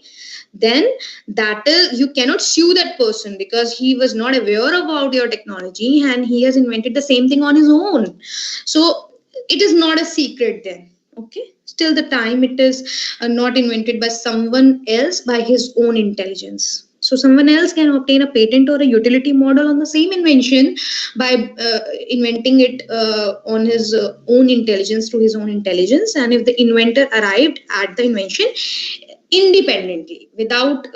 D: then that is, you cannot sue that person because he was not aware about your technology and he has invented the same thing on his own. So it is not a secret then. Okay, till the time it is not invented by someone else by his own intelligence. So someone else can obtain a patent or a utility model on the same invention by inventing it on his own intelligence, through his own intelligence. And if the inventor arrived at the invention independently without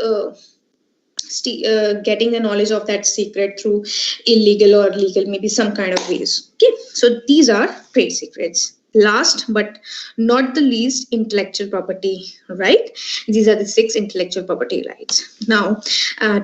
D: getting the knowledge of that secret through illegal or legal, maybe some kind of ways. Okay, so these are trade secrets. Last but not the least, intellectual property right. These are the 6 intellectual property rights. Now,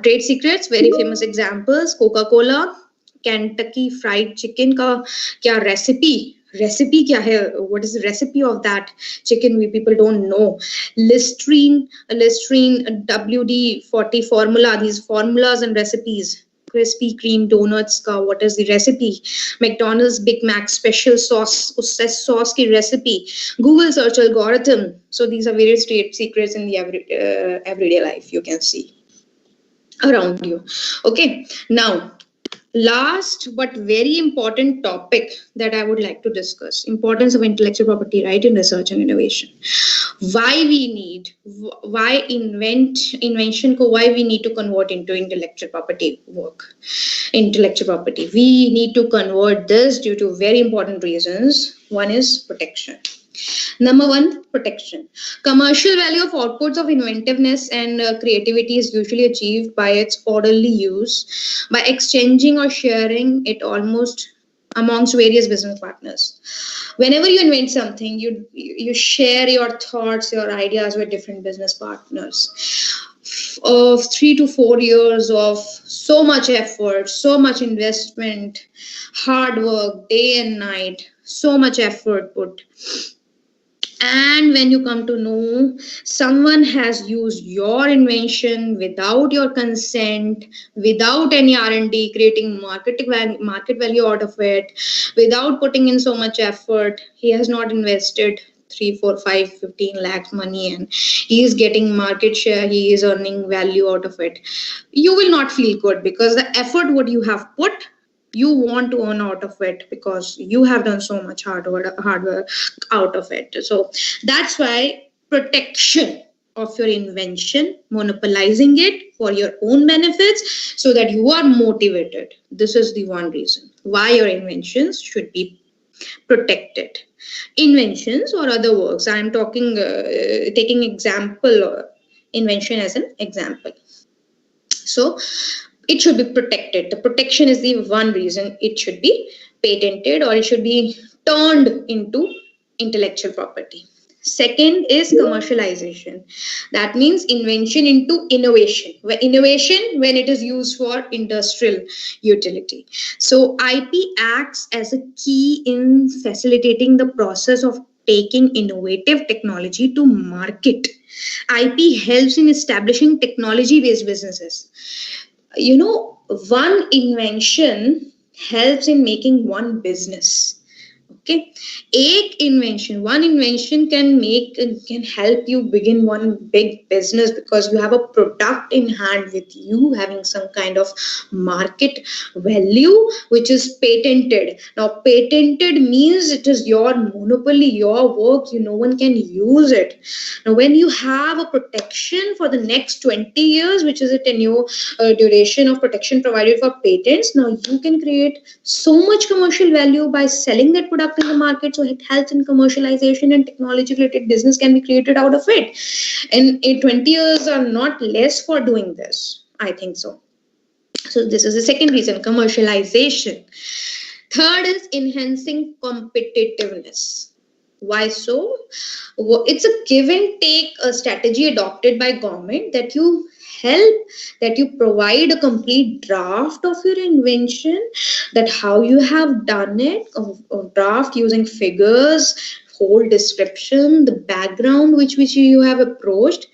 D: trade secrets, very famous examples: Coca-Cola, Kentucky Fried Chicken ka kya recipe kya hai? What is the recipe of that chicken? We people don't know. Listerine WD-40 formula, these formulas and recipes. Krispy Kreme donuts ka what is the recipe? McDonald's Big Mac special sauce, usse sauce ki recipe. Google search algorithm. So these are various trade secrets in the everyday life you can see around you. Okay, now last but very important topic that I would like to discuss: importance of intellectual property right in research and innovation. Why we need to convert into intellectual property work. Intellectual property, we need to convert this due to very important reasons. One is protection. Number 1, protection. Commercial value of outputs of inventiveness and creativity is usually achieved by its orderly use, by exchanging or sharing it almost amongst various business partners. Whenever you invent something, you share your thoughts, your ideas with different business partners. Of 3 to 4 years of so much effort, so much investment, hard work, day and night, so much effort put. And when you come to know someone has used your invention without your consent, without any R&D, creating market value out of it, without putting in so much effort, he has not invested 3, 4, 5, 15 lakh money and he is getting market share, he is earning value out of it, you will not feel good, because the effort what you have put, you want to earn out of it because you have done so much hard work out of it. So that's why protection of your invention, monopolizing it for your own benefits so that you are motivated. This is the one reason why your inventions should be protected. Inventions or other works, I am talking, taking example, invention as an example. So it should be protected. The protection is the one reason it should be patented or it should be turned into intellectual property. Second is commercialization. That means invention into innovation. Innovation when it is used for industrial utility. So IP acts as a key in facilitating the process of taking innovative technology to market. IP helps in establishing technology-based businesses. You know, one invention helps in making one business. Okay, one invention can help you begin one big business because you have a product in hand with you having some kind of market value which is patented. Now, patented means it is your monopoly, your work. No one can use it. Now, when you have a protection for the next 20 years, which is a tenure duration of protection provided for patents, now you can create so much commercial value by selling that product in the market. So it helps in commercialization, and technology related business can be created out of it. And 20 years are not less for doing this, I think so. So this is the second reason, commercialization. Third is enhancing competitiveness. Why so? It's a give and take strategy adopted by government that you provide a complete draft of your invention, that how you have done it, a draft using figures, whole description, the background which you have approached,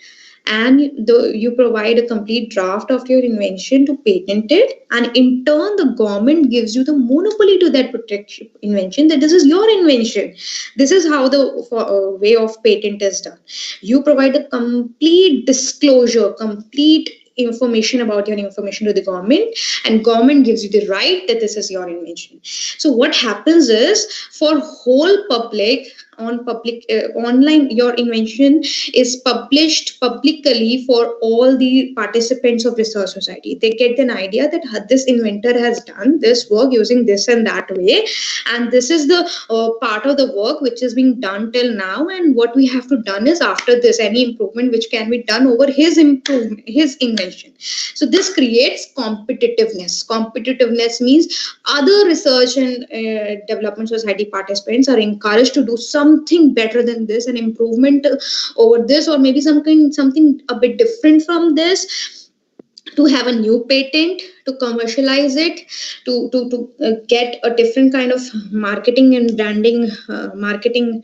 D: and you provide a complete draft of your invention to patent it, and in turn the government gives you the monopoly to that protection invention, that this is your invention. This is how the way of patent is done. You provide a complete disclosure, complete information about your information to the government, and government gives you the right that this is your invention. So what happens is, for whole public, online, your invention is published publicly for all the participants of research society. They get an idea that this inventor has done this work using this and that way, and this is the part of the work which is being done till now, and what we have to done is after this any improvement which can be done over his invention. So this creates competitiveness. Competitiveness means other research and development society participants are encouraged to do something better than this, an improvement over this, or maybe something a bit different from this, to have a new patent, to commercialize it, to get a different kind of marketing and branding, marketing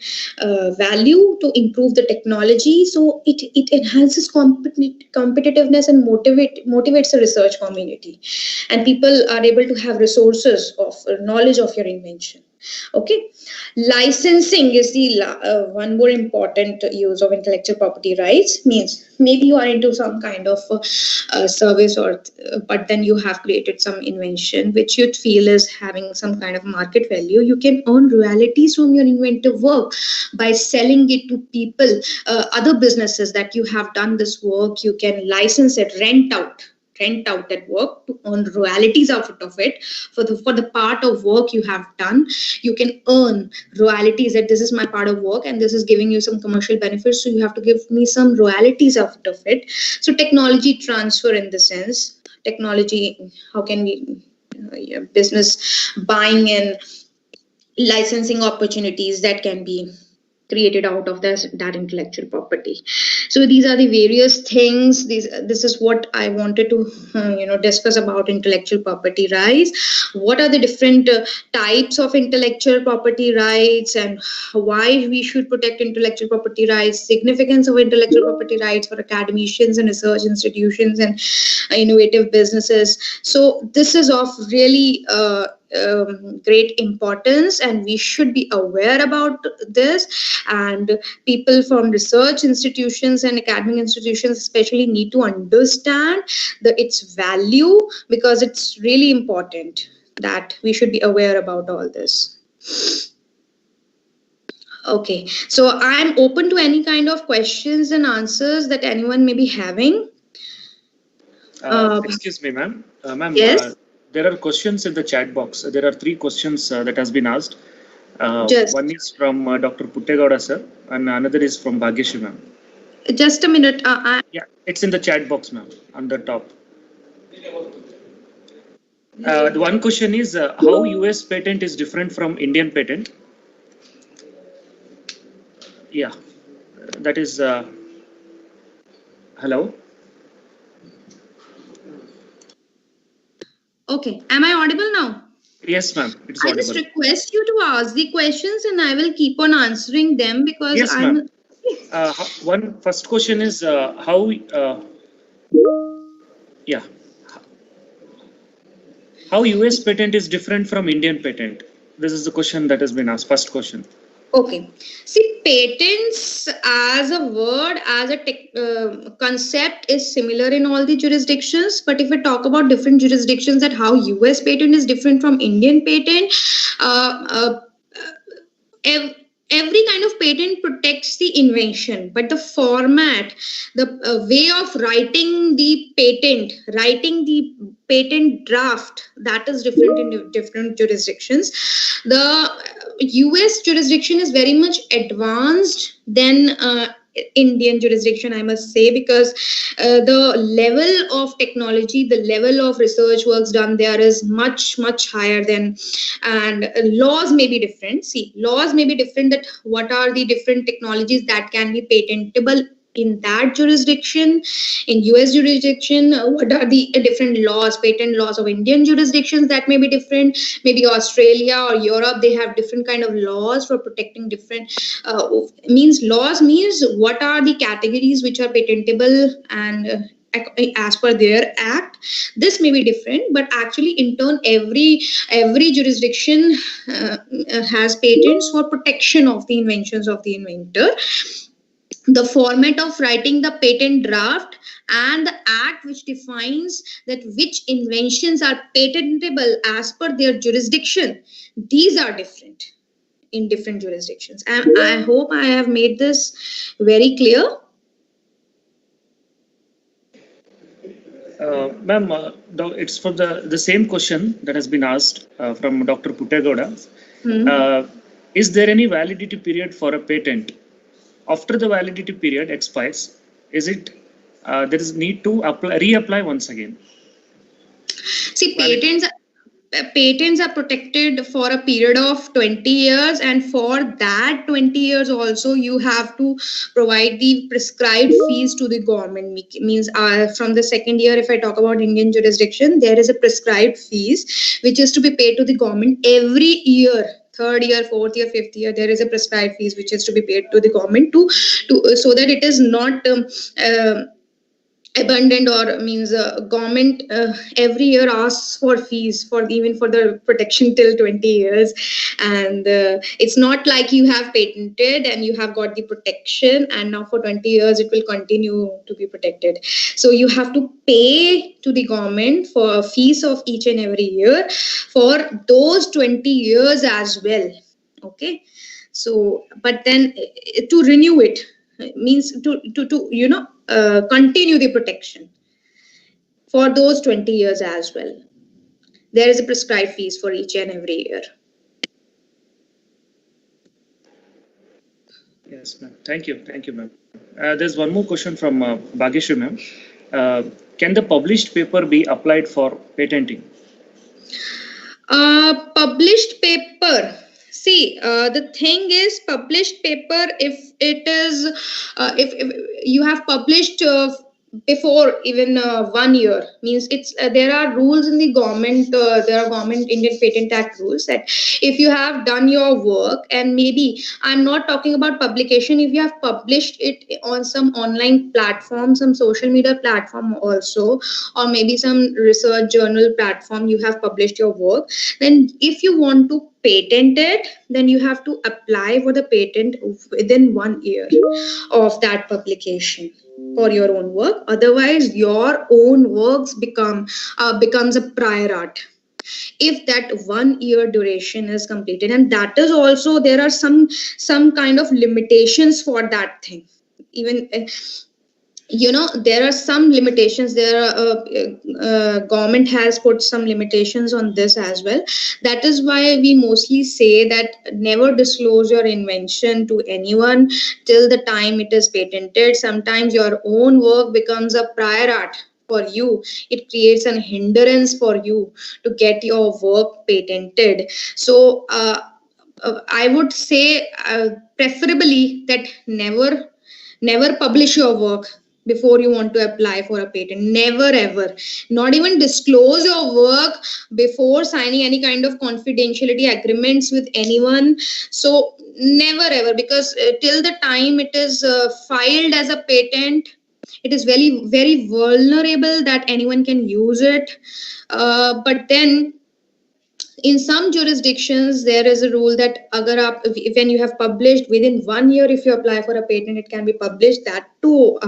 D: value, to improve the technology. So it enhances competitiveness and motivates the research community, and people are able to have resources of knowledge of your invention. Okay, licensing is the one more important use of intellectual property rights. Means maybe you are into some kind of service, but then you have created some invention which you feel is having some kind of market value. You can earn royalties from your inventive work by selling it to people, other businesses, that you have done this work. You can license it, rent out that work to earn royalties out of it. For the part of work you have done, you can earn royalties, that this is my part of work and this is giving you some commercial benefits, so you have to give me some royalties out of it. So technology transfer, in the sense, technology, how can we business buying and licensing opportunities that can be created out of that intellectual property. So these are the various things. This is what I wanted to discuss about intellectual property rights. What are the different types of intellectual property rights, and why we should protect intellectual property rights, significance of intellectual property rights for academicians and research institutions and innovative businesses. So this is of really great importance, and we should be aware about this, and people from research institutions and academic institutions especially need to understand its value, because it's really important that we should be aware about all this. Okay, so I'm open to any kind of questions and answers that anyone may be having.
B: Excuse me, ma'am. Ma'am,
D: yes.
B: There are questions in the chat box. There are 3 questions that has been asked. One is from Dr. Puttegowda sir, and another is from Bhagyashree ma'am.
D: Just a minute.
B: Yeah, it's in the chat box, ma'am, on the top. The one question is how US patent is different from Indian patent. Yeah, that is. Hello.
D: Okay, am I audible now?
B: Yes, ma'am. It's audible.
D: I just request you to ask the questions and I will keep on answering them, because
B: yes,
D: I'm.
B: One first question is how. Yeah. How US patent is different from Indian patent? This is the question that has been asked, first question.
D: Okay. See, patents as a word, as a concept is similar in all the jurisdictions. But if we talk about different jurisdictions, that how US patent is different from Indian patent, every kind of patent protects the invention, but the format, the way of writing the patent draft, that is different in different jurisdictions. The US jurisdiction is very much advanced than Indian jurisdiction, I must say, because the level of technology, the level of research works done there is much higher than, and laws may be different. See, laws may be different, that what are the different technologies that can be patentable in that jurisdiction, in US jurisdiction, what are the different laws, patent laws of Indian jurisdictions, that may be different. Maybe Australia or Europe, they have different kind of laws for protecting different laws means what are the categories which are patentable, and as per their act, this may be different, but actually in turn every jurisdiction has patents for protection of the inventions of the inventor. The format of writing the patent draft and the act which defines that which inventions are patentable as per their jurisdiction, these are different in different jurisdictions. And I hope I have made this very clear.
B: Ma'am, it's for the same question that has been asked from Dr. Puttegoda. Is there any validity period for a patent? After the validity period expires, is it there is need to reapply once again?
D: See, patents are protected for a period of 20 years, and for that 20 years also you have to provide the prescribed fees to the government. Means from the second year, if I talk about Indian jurisdiction, there is a prescribed fees which is to be paid to the government every year. Third year, fourth year, fifth year, there is a prescribed fees which is to be paid to the government to so that it is not abundant, or means government every year asks for fees for even for the protection till 20 years, and it's not like you have patented and you have got the protection and now for 20 years it will continue to be protected. So you have to pay to the government for fees of each and every year for those 20 years as well. Okay, so but then to renew it means to continue the protection for those 20 years as well. There is a prescribed fees for each and every year.
B: Yes, ma'am. Thank you, ma'am. There's one more question from Bhageshwari, ma'am. Can the published paper be applied for patenting?
D: Published paper. See, the thing is, published paper, if it is, if you have published before even 1 year, means it's there are rules in the government, there are government Indian Patent Act rules that if you have done your work, and maybe I'm not talking about publication, if you have published it on some online platform, some social media platform also, or maybe some research journal platform, you have published your work, then if you want to patent it, then you have to apply for the patent within 1 year of that publication for your own work. Otherwise your own works becomes a prior art if that 1 year duration is completed. And that is also, there are some kind of limitations for that thing. Even there are some limitations. There are government has put some limitations on this as well. That is why we mostly say that never disclose your invention to anyone till the time it is patented. Sometimes your own work becomes a prior art for you. It creates an hindrance for you to get your work patented. So I would say preferably that never publish your work before you want to apply for a patent. Never ever. Not even disclose your work before signing any kind of confidentiality agreements with anyone. So never ever, because till the time it is filed as a patent, it is very vulnerable that anyone can use it. But then in some jurisdictions, there is a rule that when you have published within 1 year, if you apply for a patent, it can be published. That too,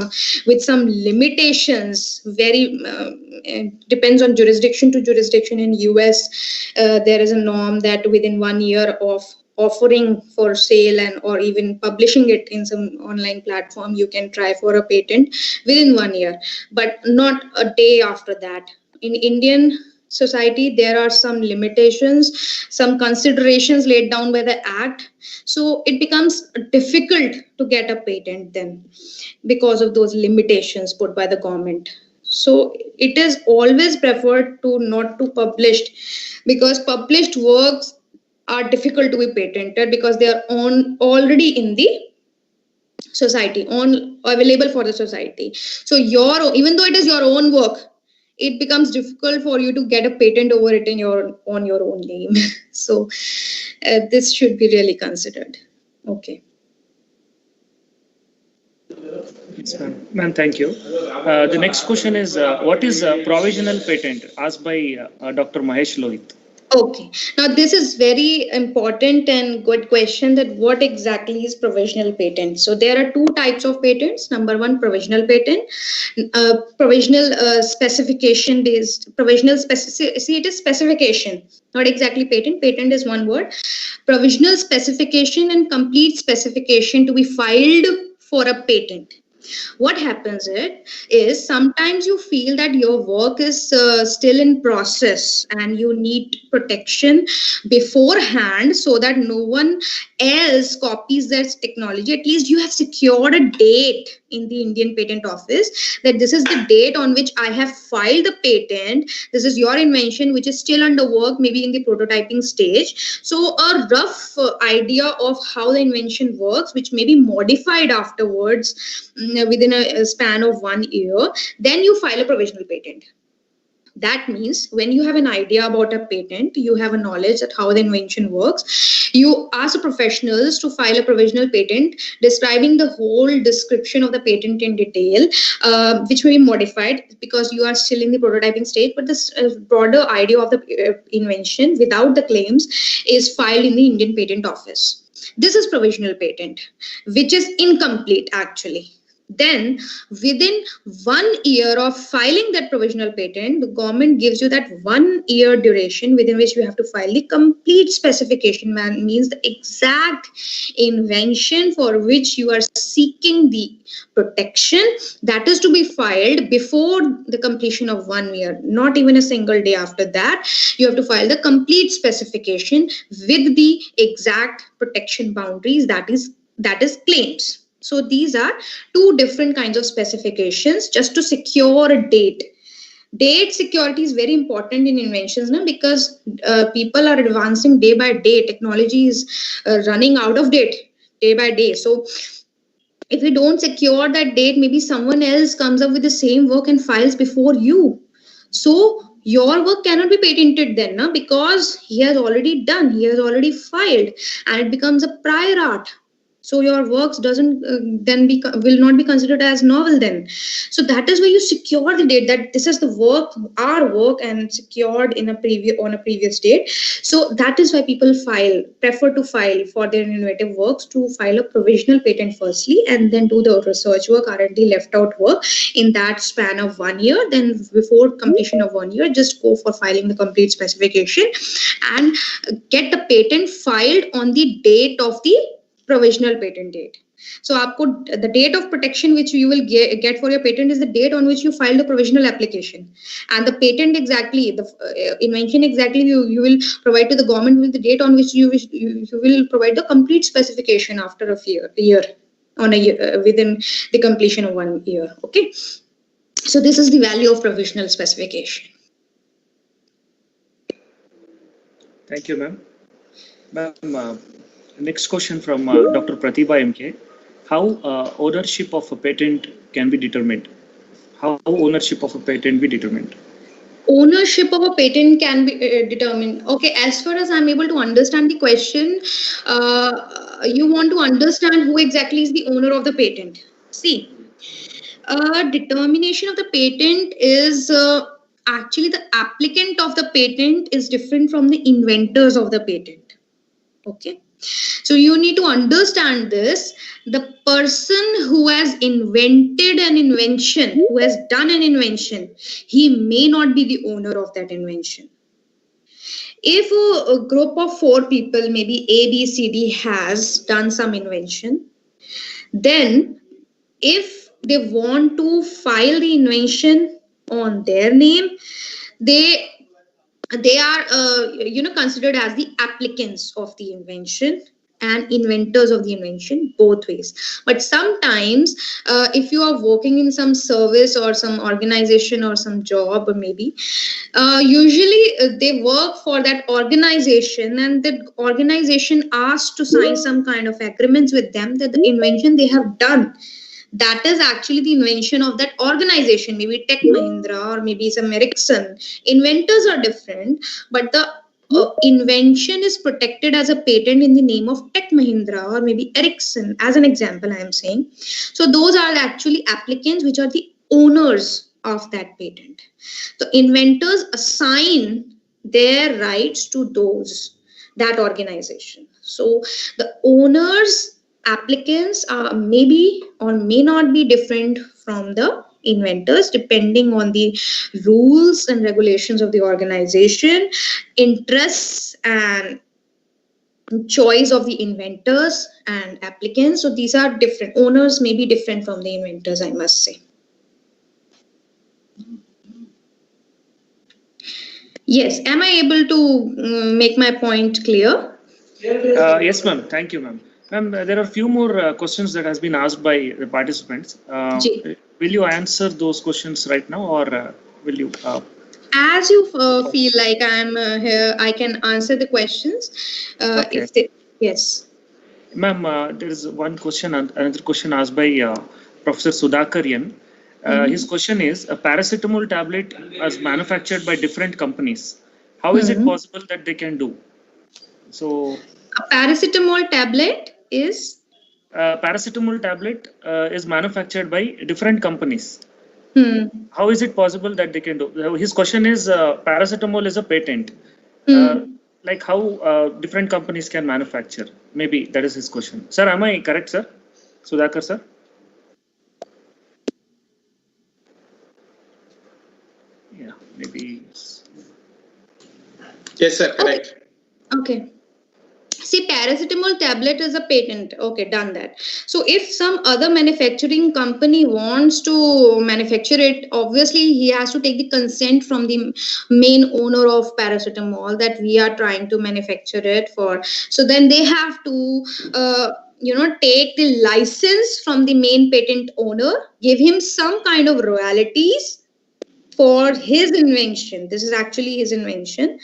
D: with some limitations. It depends on jurisdiction to jurisdiction. In US, there is a norm that within 1 year of offering for sale and or even publishing it in some online platform, you can try for a patent within 1 year, but not a day after that. In Indian society, there are some limitations, some considerations laid down by the act, so it becomes difficult to get a patent then because of those limitations put by the government. So it is always preferred to not to publish, because published works are difficult to be patented because they are already in the society, available for the society. So even though it is your own work, it becomes difficult for you to get a patent over it on your own name. So this should be really considered. Okay.
B: Yes, ma'am, thank you. The next question is, what is a provisional patent? Asked by Dr. Mahesh Lohit.
D: Okay, now this is very important and good question, that what exactly is provisional patent. So there are two types of patents. Number one, provisional patent, provisional specification based, see, it is specification, not exactly patent. Patent is one word. Provisional specification and complete specification to be filed for a patent. What happens is sometimes you feel that your work is still in process and you need protection beforehand so that no one else copies that technology. At least you have secured a date in the Indian Patent Office that this is the date on which I have filed the patent. This is your invention which is still under work, maybe in the prototyping stage. So a rough idea of how the invention works, which may be modified afterwards within a span of 1 year, then you file a provisional patent. That means when you have an idea about a patent, you have a knowledge that how the invention works, you ask the professionals to file a provisional patent describing the whole description of the patent in detail, which may be modified because you are still in the prototyping stage, but the broader idea of the invention without the claims is filed in the Indian Patent Office. This is provisional patent, which is incomplete actually. Then within 1 year of filing that provisional patent, the government gives you that 1 year duration within which you have to file the complete specification, means the exact invention for which you are seeking the protection, that is to be filed before the completion of 1 year, not even a single day after that. You have to file the complete specification with the exact protection boundaries, that is claims. So these are two different kinds of specifications just to secure a date. Date security is very important in inventions now, because people are advancing day by day. Technology is running out of date day by day. So if you don't secure that date, maybe someone else comes up with the same work and files before you. So your work cannot be patented then, because he has already done, he has already filed, and it becomes a prior art. So your works will not be considered as novel then. So that is where you secure the date, that this is the work, our work, and secured on a previous date. So that is why people prefer to file for their innovative works, to file a provisional patent firstly, and then do the research work, R&D left out work in that span of 1 year. Then before completion of 1 year, just go for filing the complete specification and get the patent filed on the date of the provisional patent date. So the date of protection which you will get for your patent is the date on which you file the provisional application, and the patent exactly, the invention exactly, you will provide to the government with the date on which you will provide the complete specification after a year within the completion of 1 year. Okay, so this is the value of provisional specification.
B: Thank you, ma'am. Ma'am, next question from Dr. Pratibha MK. How ownership of a patent can be determined? How ownership of a patent be determined?
D: Ownership of a patent can be determined. Okay, as far as I'm able to understand the question, you want to understand who exactly is the owner of the patent. See, determination of the patent is actually the applicant of the patent is different from the inventors of the patent. Okay. So you need to understand this. The person who has invented an invention, who has done an invention, he may not be the owner of that invention. If a group of 4 people, maybe A, B, C, D, has done some invention, then if they want to file the invention on their name, they are considered as the applicants of the invention and inventors of the invention, both ways. But sometimes if you are working in some service or some organization or some job, or maybe usually they work for that organization, and the organization asks to sign some kind of agreements with them that the invention they have done, that is actually the invention of that organization, maybe Tech Mahindra or maybe some Ericsson. Inventors are different, but the invention is protected as a patent in the name of Tech Mahindra or maybe Ericsson, as an example I am saying. So those are actually applicants, which are the owners of that patent. So inventors assign their rights to that organization. So the owners, applicants maybe or may not be different from the inventors, depending on the rules and regulations of the organization, interests and choice of the inventors and applicants. So these are different. Owners may be different from the inventors, I must say. Yes, am I able to make my point clear?
B: Yes, ma'am. Thank you, ma'am. Ma'am, there are a few more questions that has been asked by the participants. Will you answer those questions right now, or will you?
D: As you feel like I'm here, I can answer the questions.
B: Okay.
D: Yes.
B: Ma'am, there is one question, another question asked by Professor Sudhakarian. His question is, a paracetamol tablet is manufactured by different companies. How is it possible that they can do? So,
D: a paracetamol tablet is?
B: Paracetamol tablet is manufactured by different companies. How is it possible that they can do? His question is, paracetamol is a patent. Like how different companies can manufacture? Maybe that is his question. Sir, am I correct, sir? Sudhakar, sir? Yeah, maybe.
F: Yes, sir, correct.
D: Okay. See, paracetamol tablet is a patent. Okay, done that. So if some other manufacturing company wants to manufacture it, obviously he has to take the consent from the main owner of paracetamol that we are trying to manufacture it for. So then they have to take the license from the main patent owner, give him some kind of royalties for his invention. This is actually his invention.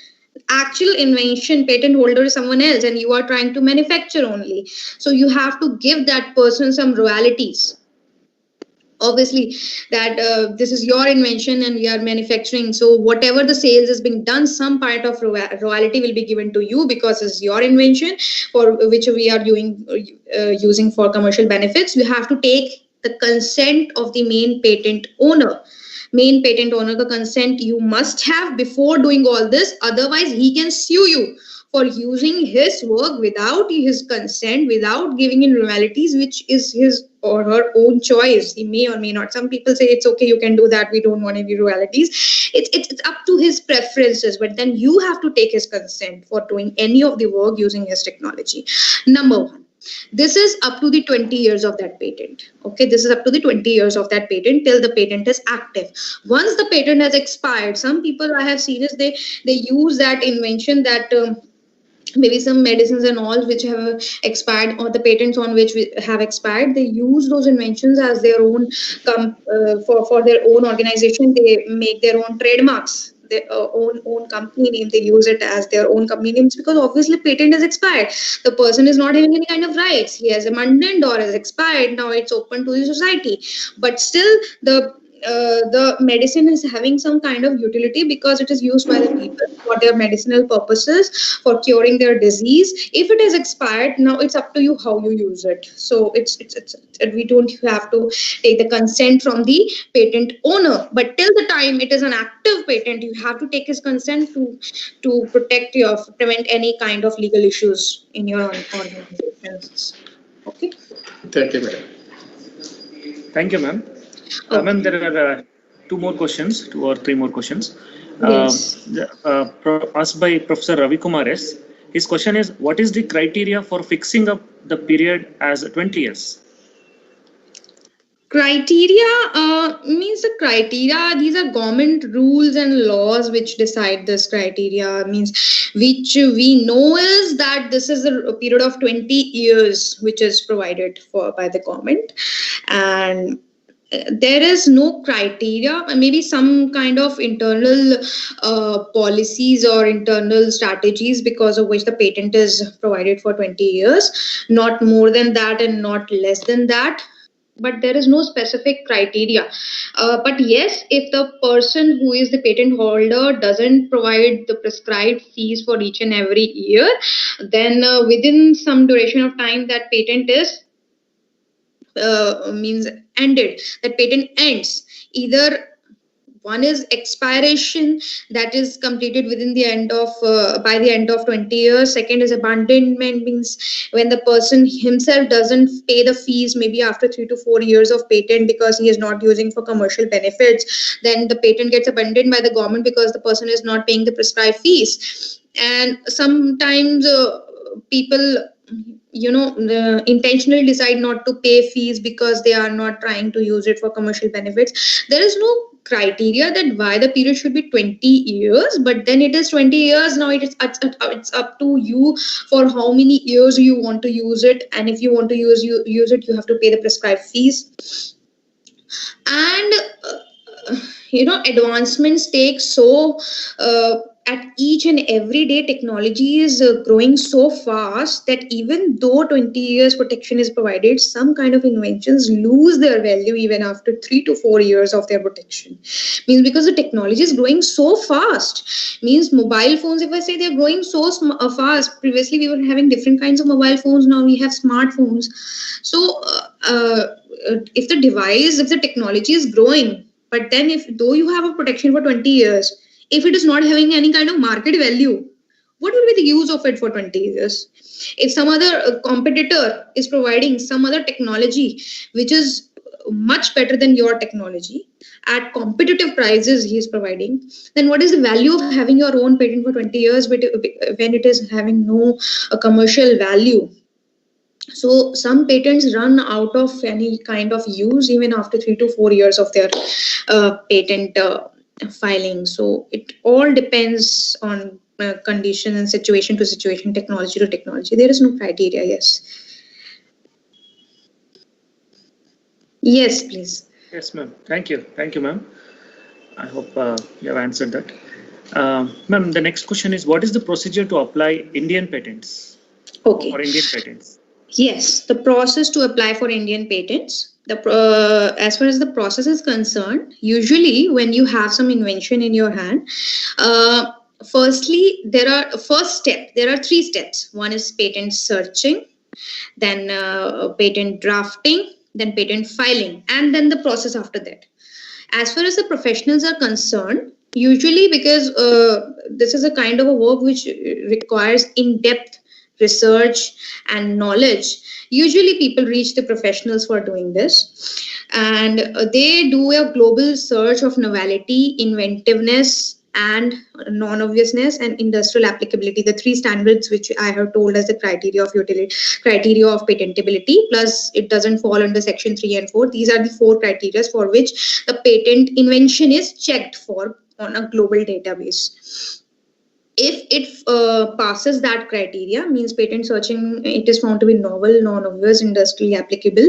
D: Actual invention patent holder is someone else, and you are trying to manufacture only. So you have to give that person some royalties. Obviously, that this is your invention and we are manufacturing. So whatever the sales is being done, some part of royalty will be given to you because it's your invention for which we are using for commercial benefits. You have to take the consent of the main patent owner. Main patent owner ka consent you must have before doing all this. Otherwise, he can sue you for using his work without his consent, without giving in royalties, which is his or her own choice. He may or may not. Some people say it's okay, you can do that, we don't want any royalties. It's up to his preferences, but then you have to take his consent for doing any of the work using his technology. Number one. This is up to the 20 years of that patent. Okay, this is up to the 20 years of that patent till the patent is active. Once the patent has expired, some people I have seen is they use that invention that maybe some medicines and all which have expired, or the patents on which have expired, they use those inventions as their own for their own organization. They make their own trademarks, their own company name. They use it as their own company names because obviously patent is expired. The person is not having any kind of rights. He has abandoned or has expired. Now it's open to the society, but still the the medicine is having some kind of utility because it is used by the people for their medicinal purposes, for curing their disease. If it is expired, now it's up to you how you use it. So it's we don't have to take the consent from the patent owner. But till the time it is an active patent, you have to take his consent to prevent any kind of legal issues in your organizations. Okay.
F: Thank you, madam.
B: Thank you, ma'am. Ma'am, there are two or three more questions.
D: Yes.
B: Asked by Professor Ravi Kumar S. His question is, what is the criteria for fixing up the period as 20 years?
D: Criteria means the criteria, these are government rules and laws which decide this criteria, means which we know is that this is a period of 20 years which is provided for by the government, and there is no criteria, maybe some kind of internal policies or internal strategies because of which the patent is provided for 20 years, not more than that and not less than that. But there is no specific criteria. But yes, if the person who is the patent holder doesn't provide the prescribed fees for each and every year, then within some duration of time that patent is means ended, that patent ends. Either one is expiration, that is completed within the end of by the end of 20 years. Second is abandonment, means when the person himself doesn't pay the fees, maybe after 3 to 4 years of patent, because he is not using for commercial benefits, then the patent gets abandoned by the government because the person is not paying the prescribed fees. And sometimes people intentionally decide not to pay fees because they are not trying to use it for commercial benefits. There is no criteria that why the period should be 20 years, but then it is 20 years. Now it's up to you for how many years you want to use it, and if you want to use it, you have to pay the prescribed fees. And advancements take so at each and every day, technology is growing so fast that even though 20 years protection is provided, some kind of inventions lose their value even after 3 to 4 years of their protection. Means because the technology is growing so fast. Means mobile phones, if I say they're growing so fast, previously we were having different kinds of mobile phones, now we have smartphones. So if the technology is growing, but then though you have a protection for 20 years, if it is not having any kind of market value, what will be the use of it for 20 years? If some other competitor is providing some other technology which is much better than your technology at competitive prices he is providing, then what is the value of having your own patent for 20 years when it is having no commercial value? So some patents run out of any kind of use even after 3 to 4 years of their patent filing. So it all depends on condition and situation to situation, technology to technology. There is no criteria. Yes, please.
B: Yes, ma'am. Thank you, ma'am. I hope you have answered that. Ma'am, the next question is, what is the procedure to apply Indian patents?
D: Okay.
B: For Indian patents.
D: Yes, the process to apply for Indian patents. As far as the process is concerned, usually when you have some invention in your hand, firstly, there are 3 steps. One is patent searching, then patent drafting, then patent filing, and then the process after that. As far as the professionals are concerned, usually because this is a kind of a work which requires in-depth research and knowledge, usually people reach the professionals for doing this, and they do a global search of novelty, inventiveness, and non-obviousness and industrial applicability, the 3 standards which I have told as the criteria of utility, criteria of patentability, plus it doesn't fall under section 3 and 4. These are the 4 criteria for which the patent invention is checked for on a global database. If it passes that criteria, means patent searching, it is found to be novel, non-obvious, industrially applicable,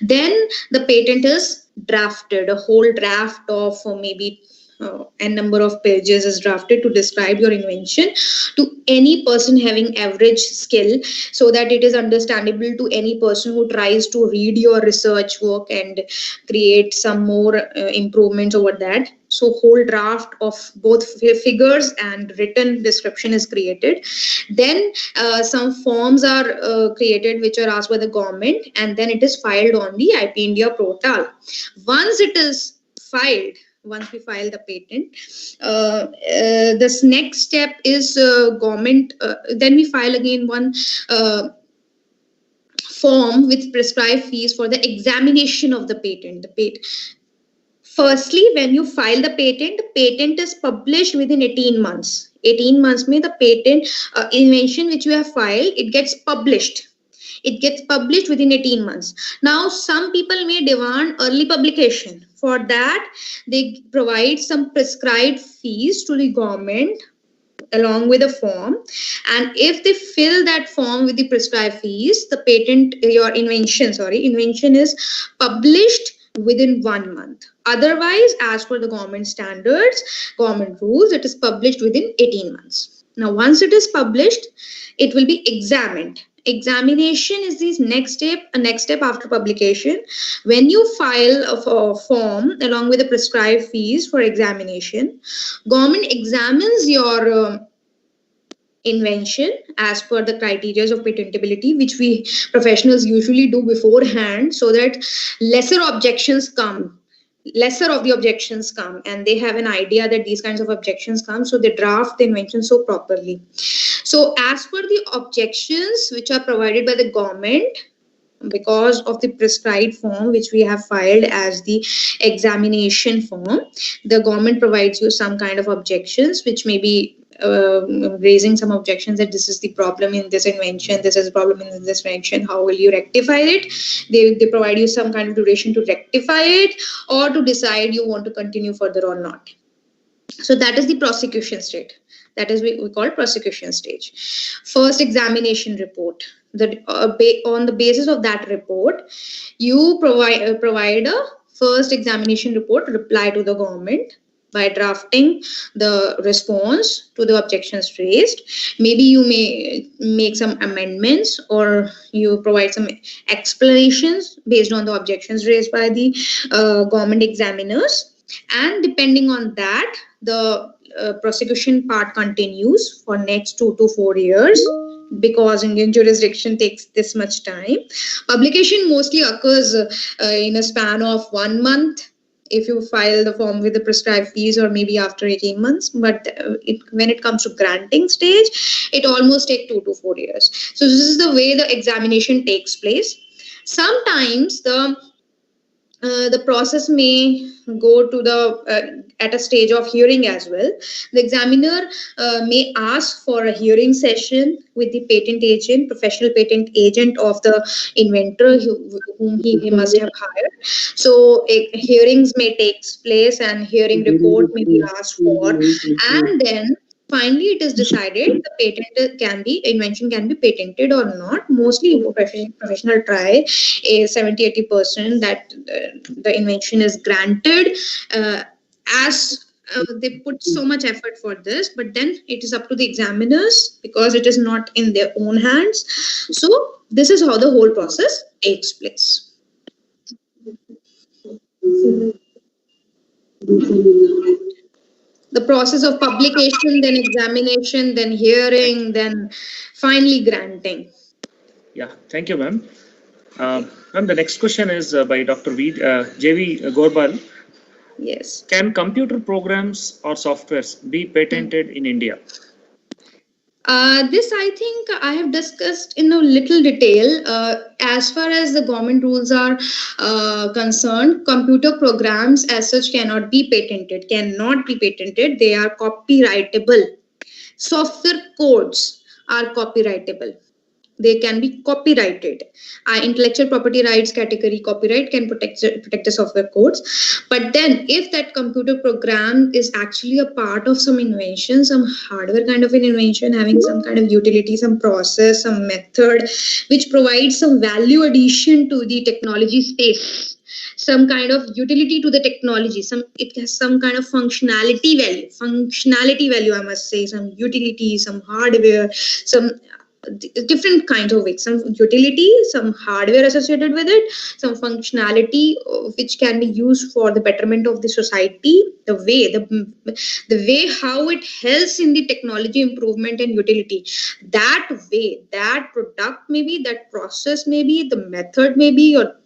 D: then the patent is drafted, a whole draft of maybe n number of pages is drafted to describe your invention to any person having average skill, so that it is understandable to any person who tries to read your research work and create some more improvements over that. So whole draft of both figures and written description is created. Then some forms are created which are asked by the government, and then it is filed on the IP India portal. Once it is filed, once we file the patent, this next step is government, then we file again one form with prescribed fees for the examination of the patent. Firstly, when you file the patent is published within 18 months. 18 months means the patent invention which you have filed, it gets published. It gets published within 18 months. Now, some people may demand early publication. For that, they provide some prescribed fees to the government along with a form. And if they fill that form with the prescribed fees, the patent, your invention is published within 1 month. Otherwise, as per the government standards, government rules, it is published within 18 months. Now, once it is published, it will be examined. Examination is the next step after publication. When you file a form along with the prescribed fees for examination, government examines your invention as per the criteria of patentability, which we professionals usually do beforehand, so that lesser of the objections come, and they have an idea that these kinds of objections come, so they draft the invention so properly. So as per the objections which are provided by the government, because of the prescribed form which we have filed as the examination form, the government provides you some kind of objections, which may be raising some objections that this is the problem in this invention, this is the problem in this invention, how will you rectify it? They provide you some kind of duration to rectify it, or to decide you want to continue further or not. So that is the prosecution stage. That is we call prosecution stage. First examination report. On the basis of that report, you provide a first examination report reply to the government by drafting the response to the objections raised. Maybe you may make some amendments, or you provide some explanations based on the objections raised by the government examiners. And depending on that, the prosecution part continues for next 2 to 4 years, because Indian jurisdiction takes this much time. Publication mostly occurs in a span of 1 month if you file the form with the prescribed fees, or maybe after 18 months. But when it comes to granting stage, it almost takes 2 to 4 years. So this is the way the examination takes place. Sometimes the process may go to the at a stage of hearing as well. The examiner may ask for a hearing session with the patent agent, professional patent agent of the inventor whom he must have hired. So hearings may take place, and hearing report may be asked for, and then finally it is decided the invention can be patented or not. Mostly professional try is 70-80% that the invention is granted, as they put so much effort for this. But then it is up to the examiners, because it is not in their own hands. So this is how the whole process takes place. The process of publication, then examination, then hearing, then finally granting.
B: Yeah, thank you, ma'am. Ma'am, the next question is by Dr. J.V. Gorbal.
D: Yes.
B: Can computer programs or softwares be patented in India?
D: This I think I have discussed in a little detail. As far as the government rules are concerned, computer programs as such cannot be patented. They are copyrightable. Software codes are copyrightable. They can be copyrighted. Intellectual property rights category copyright can protect the software codes. But then if that computer program is actually a part of some invention, some hardware kind of an invention, having some kind of utility, some process, some method, which provides some value addition to the technology space,
F: some kind of utility to the technology, it has some kind of functionality value, I must say, some utility, some hardware, some different kinds of ways, some utility, some hardware associated with it, some functionality which can be used for the betterment of the society, the way how it helps in the technology improvement and utility. That way, that product maybe, that process maybe, the method maybe, or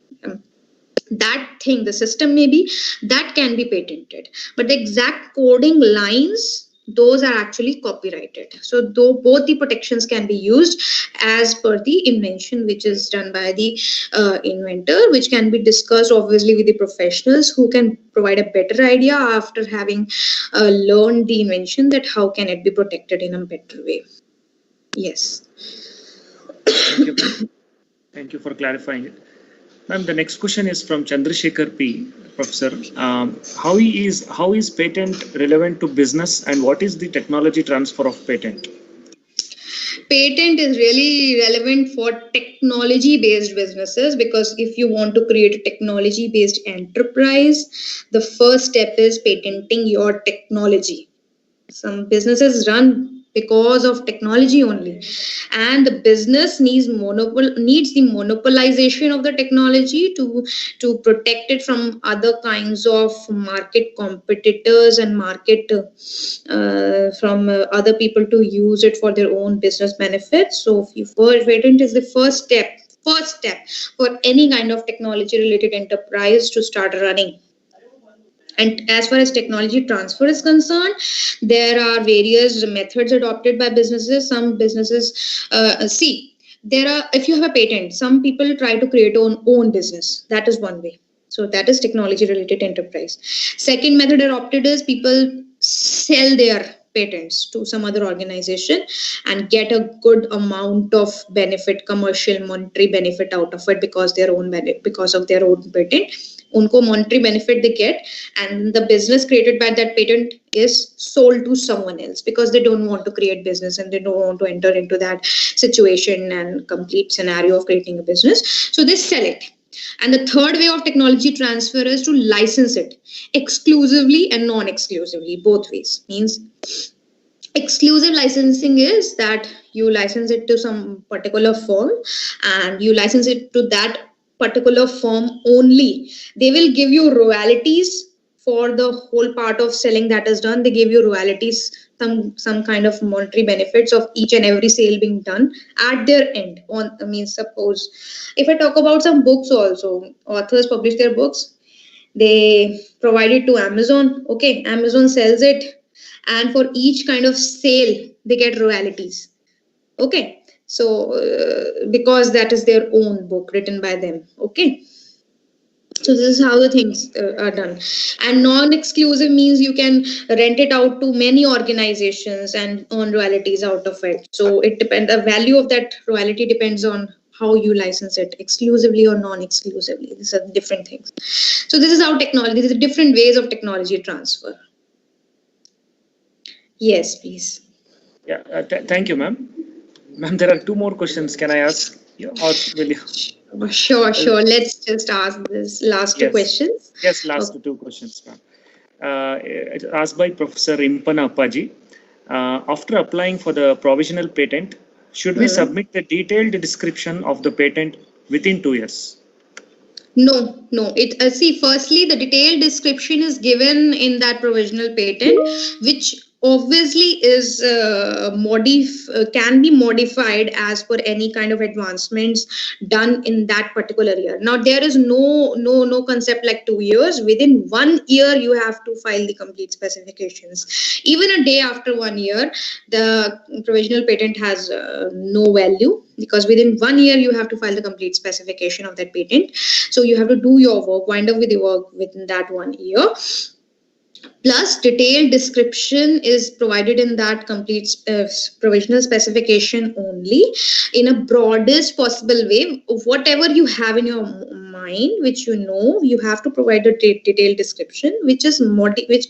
F: that thing, the system maybe, that can be patented. But the exact coding lines, those are actually copyrighted. So though both the protections can be used as per the invention which is done by the inventor, which can be discussed obviously with the professionals who can provide a better idea after having learned the invention, that how can it be protected in a better way. Yes.
B: Thank you, ma'am. Thank you for clarifying it. Ma'am, the next question is from Chandrasekhar P. Professor. How is patent relevant to business, and what is the technology transfer of patent?
F: Patent is really relevant for technology-based businesses, because if you want to create a technology-based enterprise, the first step is patenting your technology. Some businesses run because of technology only, and the business needs the monopolization of the technology to protect it from other kinds of market competitors and market from other people to use it for their own business benefits. So patent is the first step for any kind of technology related enterprise to start running. And as far as technology transfer is concerned, there are various methods adopted by businesses. Some businesses, if you have a patent, some people try to create own business. That is one way. So that is technology related enterprise. Second method adopted is people sell their patents to some other organization and get a good amount of benefit, commercial monetary benefit out of it because of their own patent. Unko monetary benefit they get, and the business created by that patent is sold to someone else because they don't want to create business and they don't want to enter into that situation and complete scenario of creating a business. So they sell it. And the third way of technology transfer is to license it exclusively and non-exclusively, both ways. Means exclusive licensing is that you license it to some particular firm and you license it to that particular firm only. They will give you royalties for the whole part of selling that is done. They give you royalties, some kind of monetary benefits of each and every sale being done at their end. Suppose if I talk about some books also, authors publish their books, they provide it to Amazon. Okay, Amazon sells it, and for each kind of sale they get royalties. Okay, so because that is their own book written by them. Okay, so this is how the things are done. And non-exclusive means you can rent it out to many organizations and earn royalties out of it. So it depends, the value of that royalty depends on how you license it, exclusively or non-exclusively. These are different these things. So this is how technology, these are different ways of technology transfer. Yes, please.
B: Yeah, thank you, ma'am. Ma'am, there are two more questions. Can I ask you, or will you?
F: Sure. Let's just ask this last two questions.
B: Yes, last two questions, ma'am. Asked by Professor Impana Appaji. After applying for the provisional patent, should we submit the detailed description of the patent within 2 years?
F: No. Firstly, the detailed description is given in that provisional patent, which obviously is can be modified as per any kind of advancements done in that particular year. Now there is no concept like 2 years. Within 1 year you have to file the complete specifications. Even a day after 1 year, the provisional patent has no value, because within 1 year you have to file the complete specification of that patent. So you have to do your work, wind up with your work within that 1 year. Plus, detailed description is provided in that complete provisional specification only, in a broadest possible way. Whatever you have in your mind, which you have to provide a detailed description, which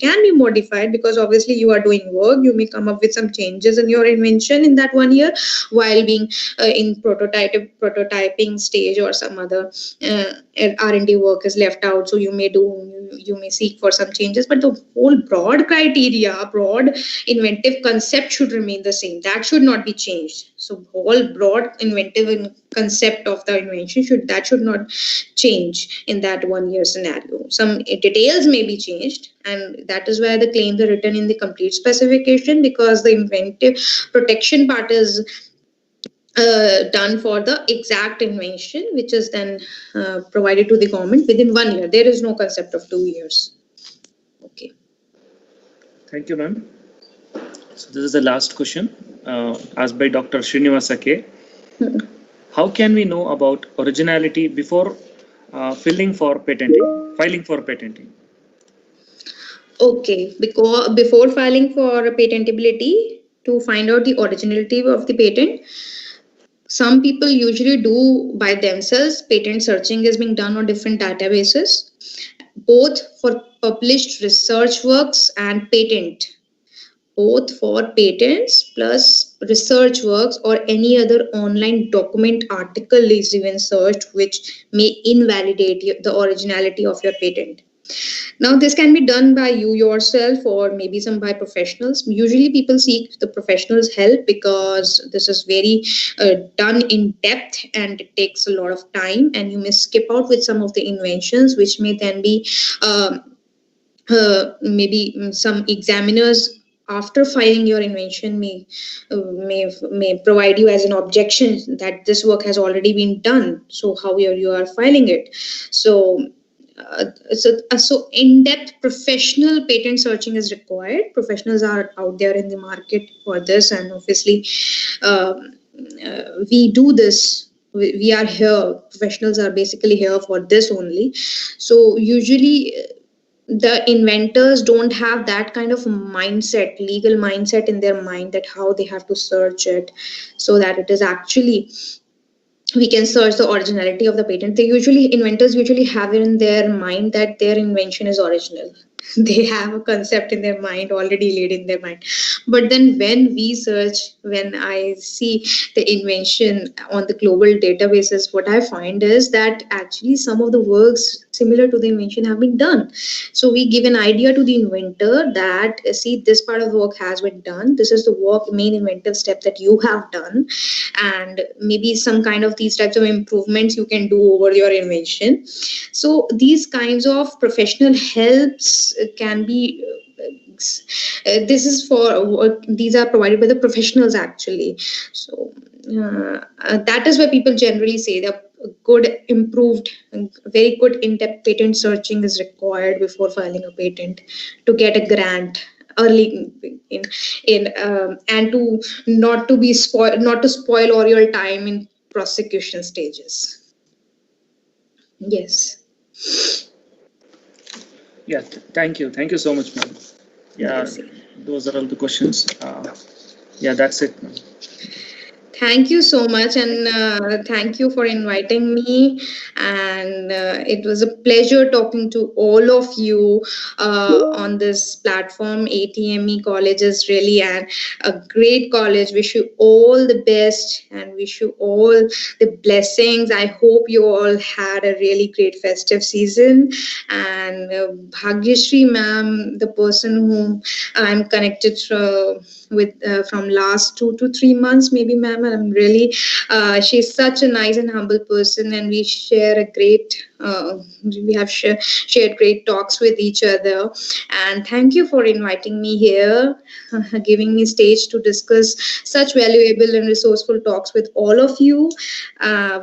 F: can be modified, because obviously you are doing work. You may come up with some changes in your invention in that 1 year while being in prototyping stage, or some other R&D work is left out. So you may seek for some changes, but the whole broad inventive concept should remain the same. That should not be changed. So whole broad inventive concept of the invention should not change in that 1 year scenario. Some details may be changed, and that is why the claims are written in the complete specification, because the inventive protection part is done for the exact invention, which is then provided to the government within 1 year. There is no concept of 2 years. Okay.
B: Thank you, ma'am. So this is the last question asked by Dr. Srinivasa K. How can we know about originality before filing for patenting?
F: Okay, because before filing for patentability, to find out the originality of the patent, some people usually do by themselves. Patent searching is being done on different databases, both for published research works and patent. Both for patents plus research works, or any other online document article is even searched, which may invalidate the originality of your patent. Now, this can be done by you yourself, or maybe some by professionals. Usually people seek the professionals' help, because this is very done in depth, and it takes a lot of time, and you may skip out with some of the inventions, which may then be maybe some examiners, after filing your invention, may provide you as an objection that this work has already been done. So how you are filing it? So in-depth professional patent searching is required. Professionals are out there in the market for this, and obviously we do this. We are here. Professionals are basically here for this only. So usually the inventors don't have that kind of mindset, legal mindset in their mind, that how they have to search it so that it is actually, we can search the originality of the patent. Inventors usually have it in their mind that their invention is original. They have a concept in their mind, already laid in their mind. But then when I see the invention on the global databases, what I find is that actually some of the works similar to the invention have been done. So we give an idea to the inventor that, see, this part of the work has been done. This is the main inventive step that you have done. And maybe some kind of these types of improvements you can do over your invention. So these kinds of professional helps can be these are provided by the professionals actually. So that is why people generally say that very good in-depth patent searching is required before filing a patent to get a grant early and to not to spoil all your time in prosecution stages. Yes.
B: Yeah, thank you so much, ma'am. Yeah, those are all the questions. Yeah, that's it, ma'am.
F: Thank you so much, and thank you for inviting me. And it was a pleasure talking to all of you on this platform. ATME College is really a great college. Wish you all the best and wish you all the blessings. I hope you all had a really great festive season. And Bhagyashree ma'am, the person whom I'm connected with from last 2 to 3 months, maybe, ma'am. I'm really, she's such a nice and humble person, and we share a great, we have shared great talks with each other. And thank you for inviting me here, giving me stage to discuss such valuable and resourceful talks with all of you.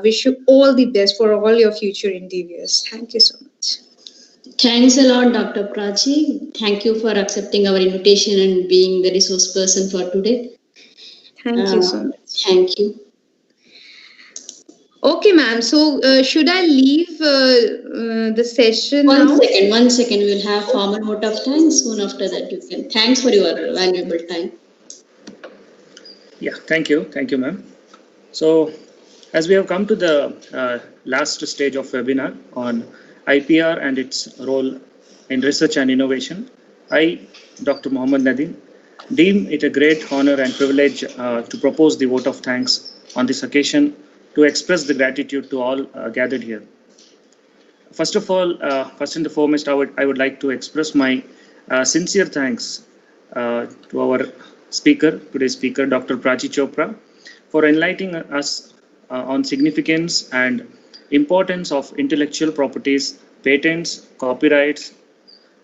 F: Wish you all the best for all your future endeavors. Thank you so much.
E: Thanks a lot, Dr. Prachi. Thank you for accepting our invitation and being the resource person for today.
F: Thank you so much.
E: Thank you.
F: Okay, ma'am. So should I leave the session
E: now? One second. We'll have formal vote of thanks. Soon after that, you can. Thanks for your valuable time.
B: Yeah, thank you, ma'am. So As we have come to the last stage of webinar on IPR and its role in research and innovation, I, Dr. Mohammad Nadeem, deem it a great honor and privilege to propose the vote of thanks on this occasion to express the gratitude to all gathered here. First of all, first and foremost, I would like to express my sincere thanks to our speaker, today's speaker, Dr. Prachi Chopra, for enlightening us on significance and importance of intellectual properties, patents, copyrights,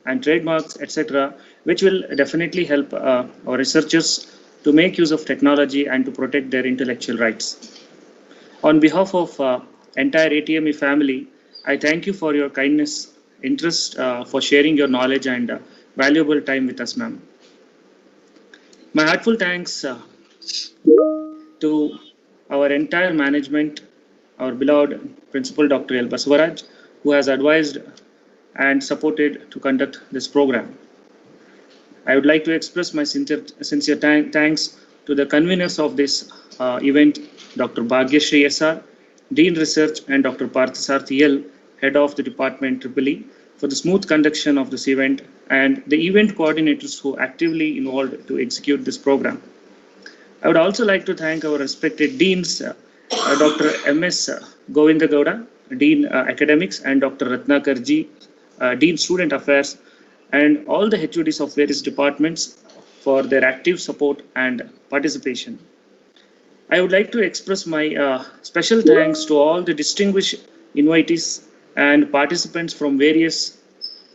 B: and trademarks, etc., which will definitely help our researchers to make use of technology and to protect their intellectual rights. On behalf of entire ATME family, I thank you for your kindness, interest, for sharing your knowledge and valuable time with us, ma'am. My heartfelt thanks to our entire management, our beloved Principal Dr. L. Baswaraj, who has advised and supported to conduct this program. I would like to express my sincere thanks to the conveners of this event, Dr. Bhagyashree SR, Dean Research, and Dr. Parthasarthi L, Head of the Department EEE, for the smooth conduction of this event, and the event coordinators who actively involved to execute this program. I would also like to thank our respected deans, Dr. M.S. Govindagowda, Dean Academics, and Dr. Ratnakar Ji, Dean Student Affairs, and all the HODs of various departments for their active support and participation. I would like to express my special thanks to all the distinguished invitees and participants from various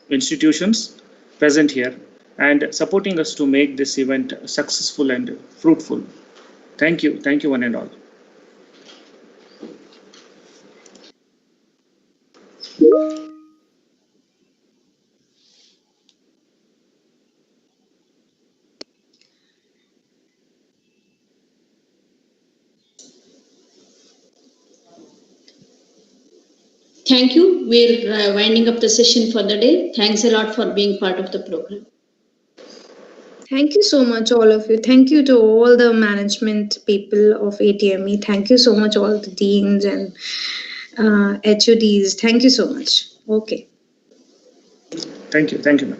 B: institutions present here and supporting us to make this event successful and fruitful. Thank you one and all.
E: Thank you. We're winding up the session for the day. Thanks a lot for being part of the program.
F: Thank you so much, all of you. Thank you to all the management people of ATME. Thank you so much, all the deans and HODs. Thank you so much. Okay.
B: Thank you, ma'am.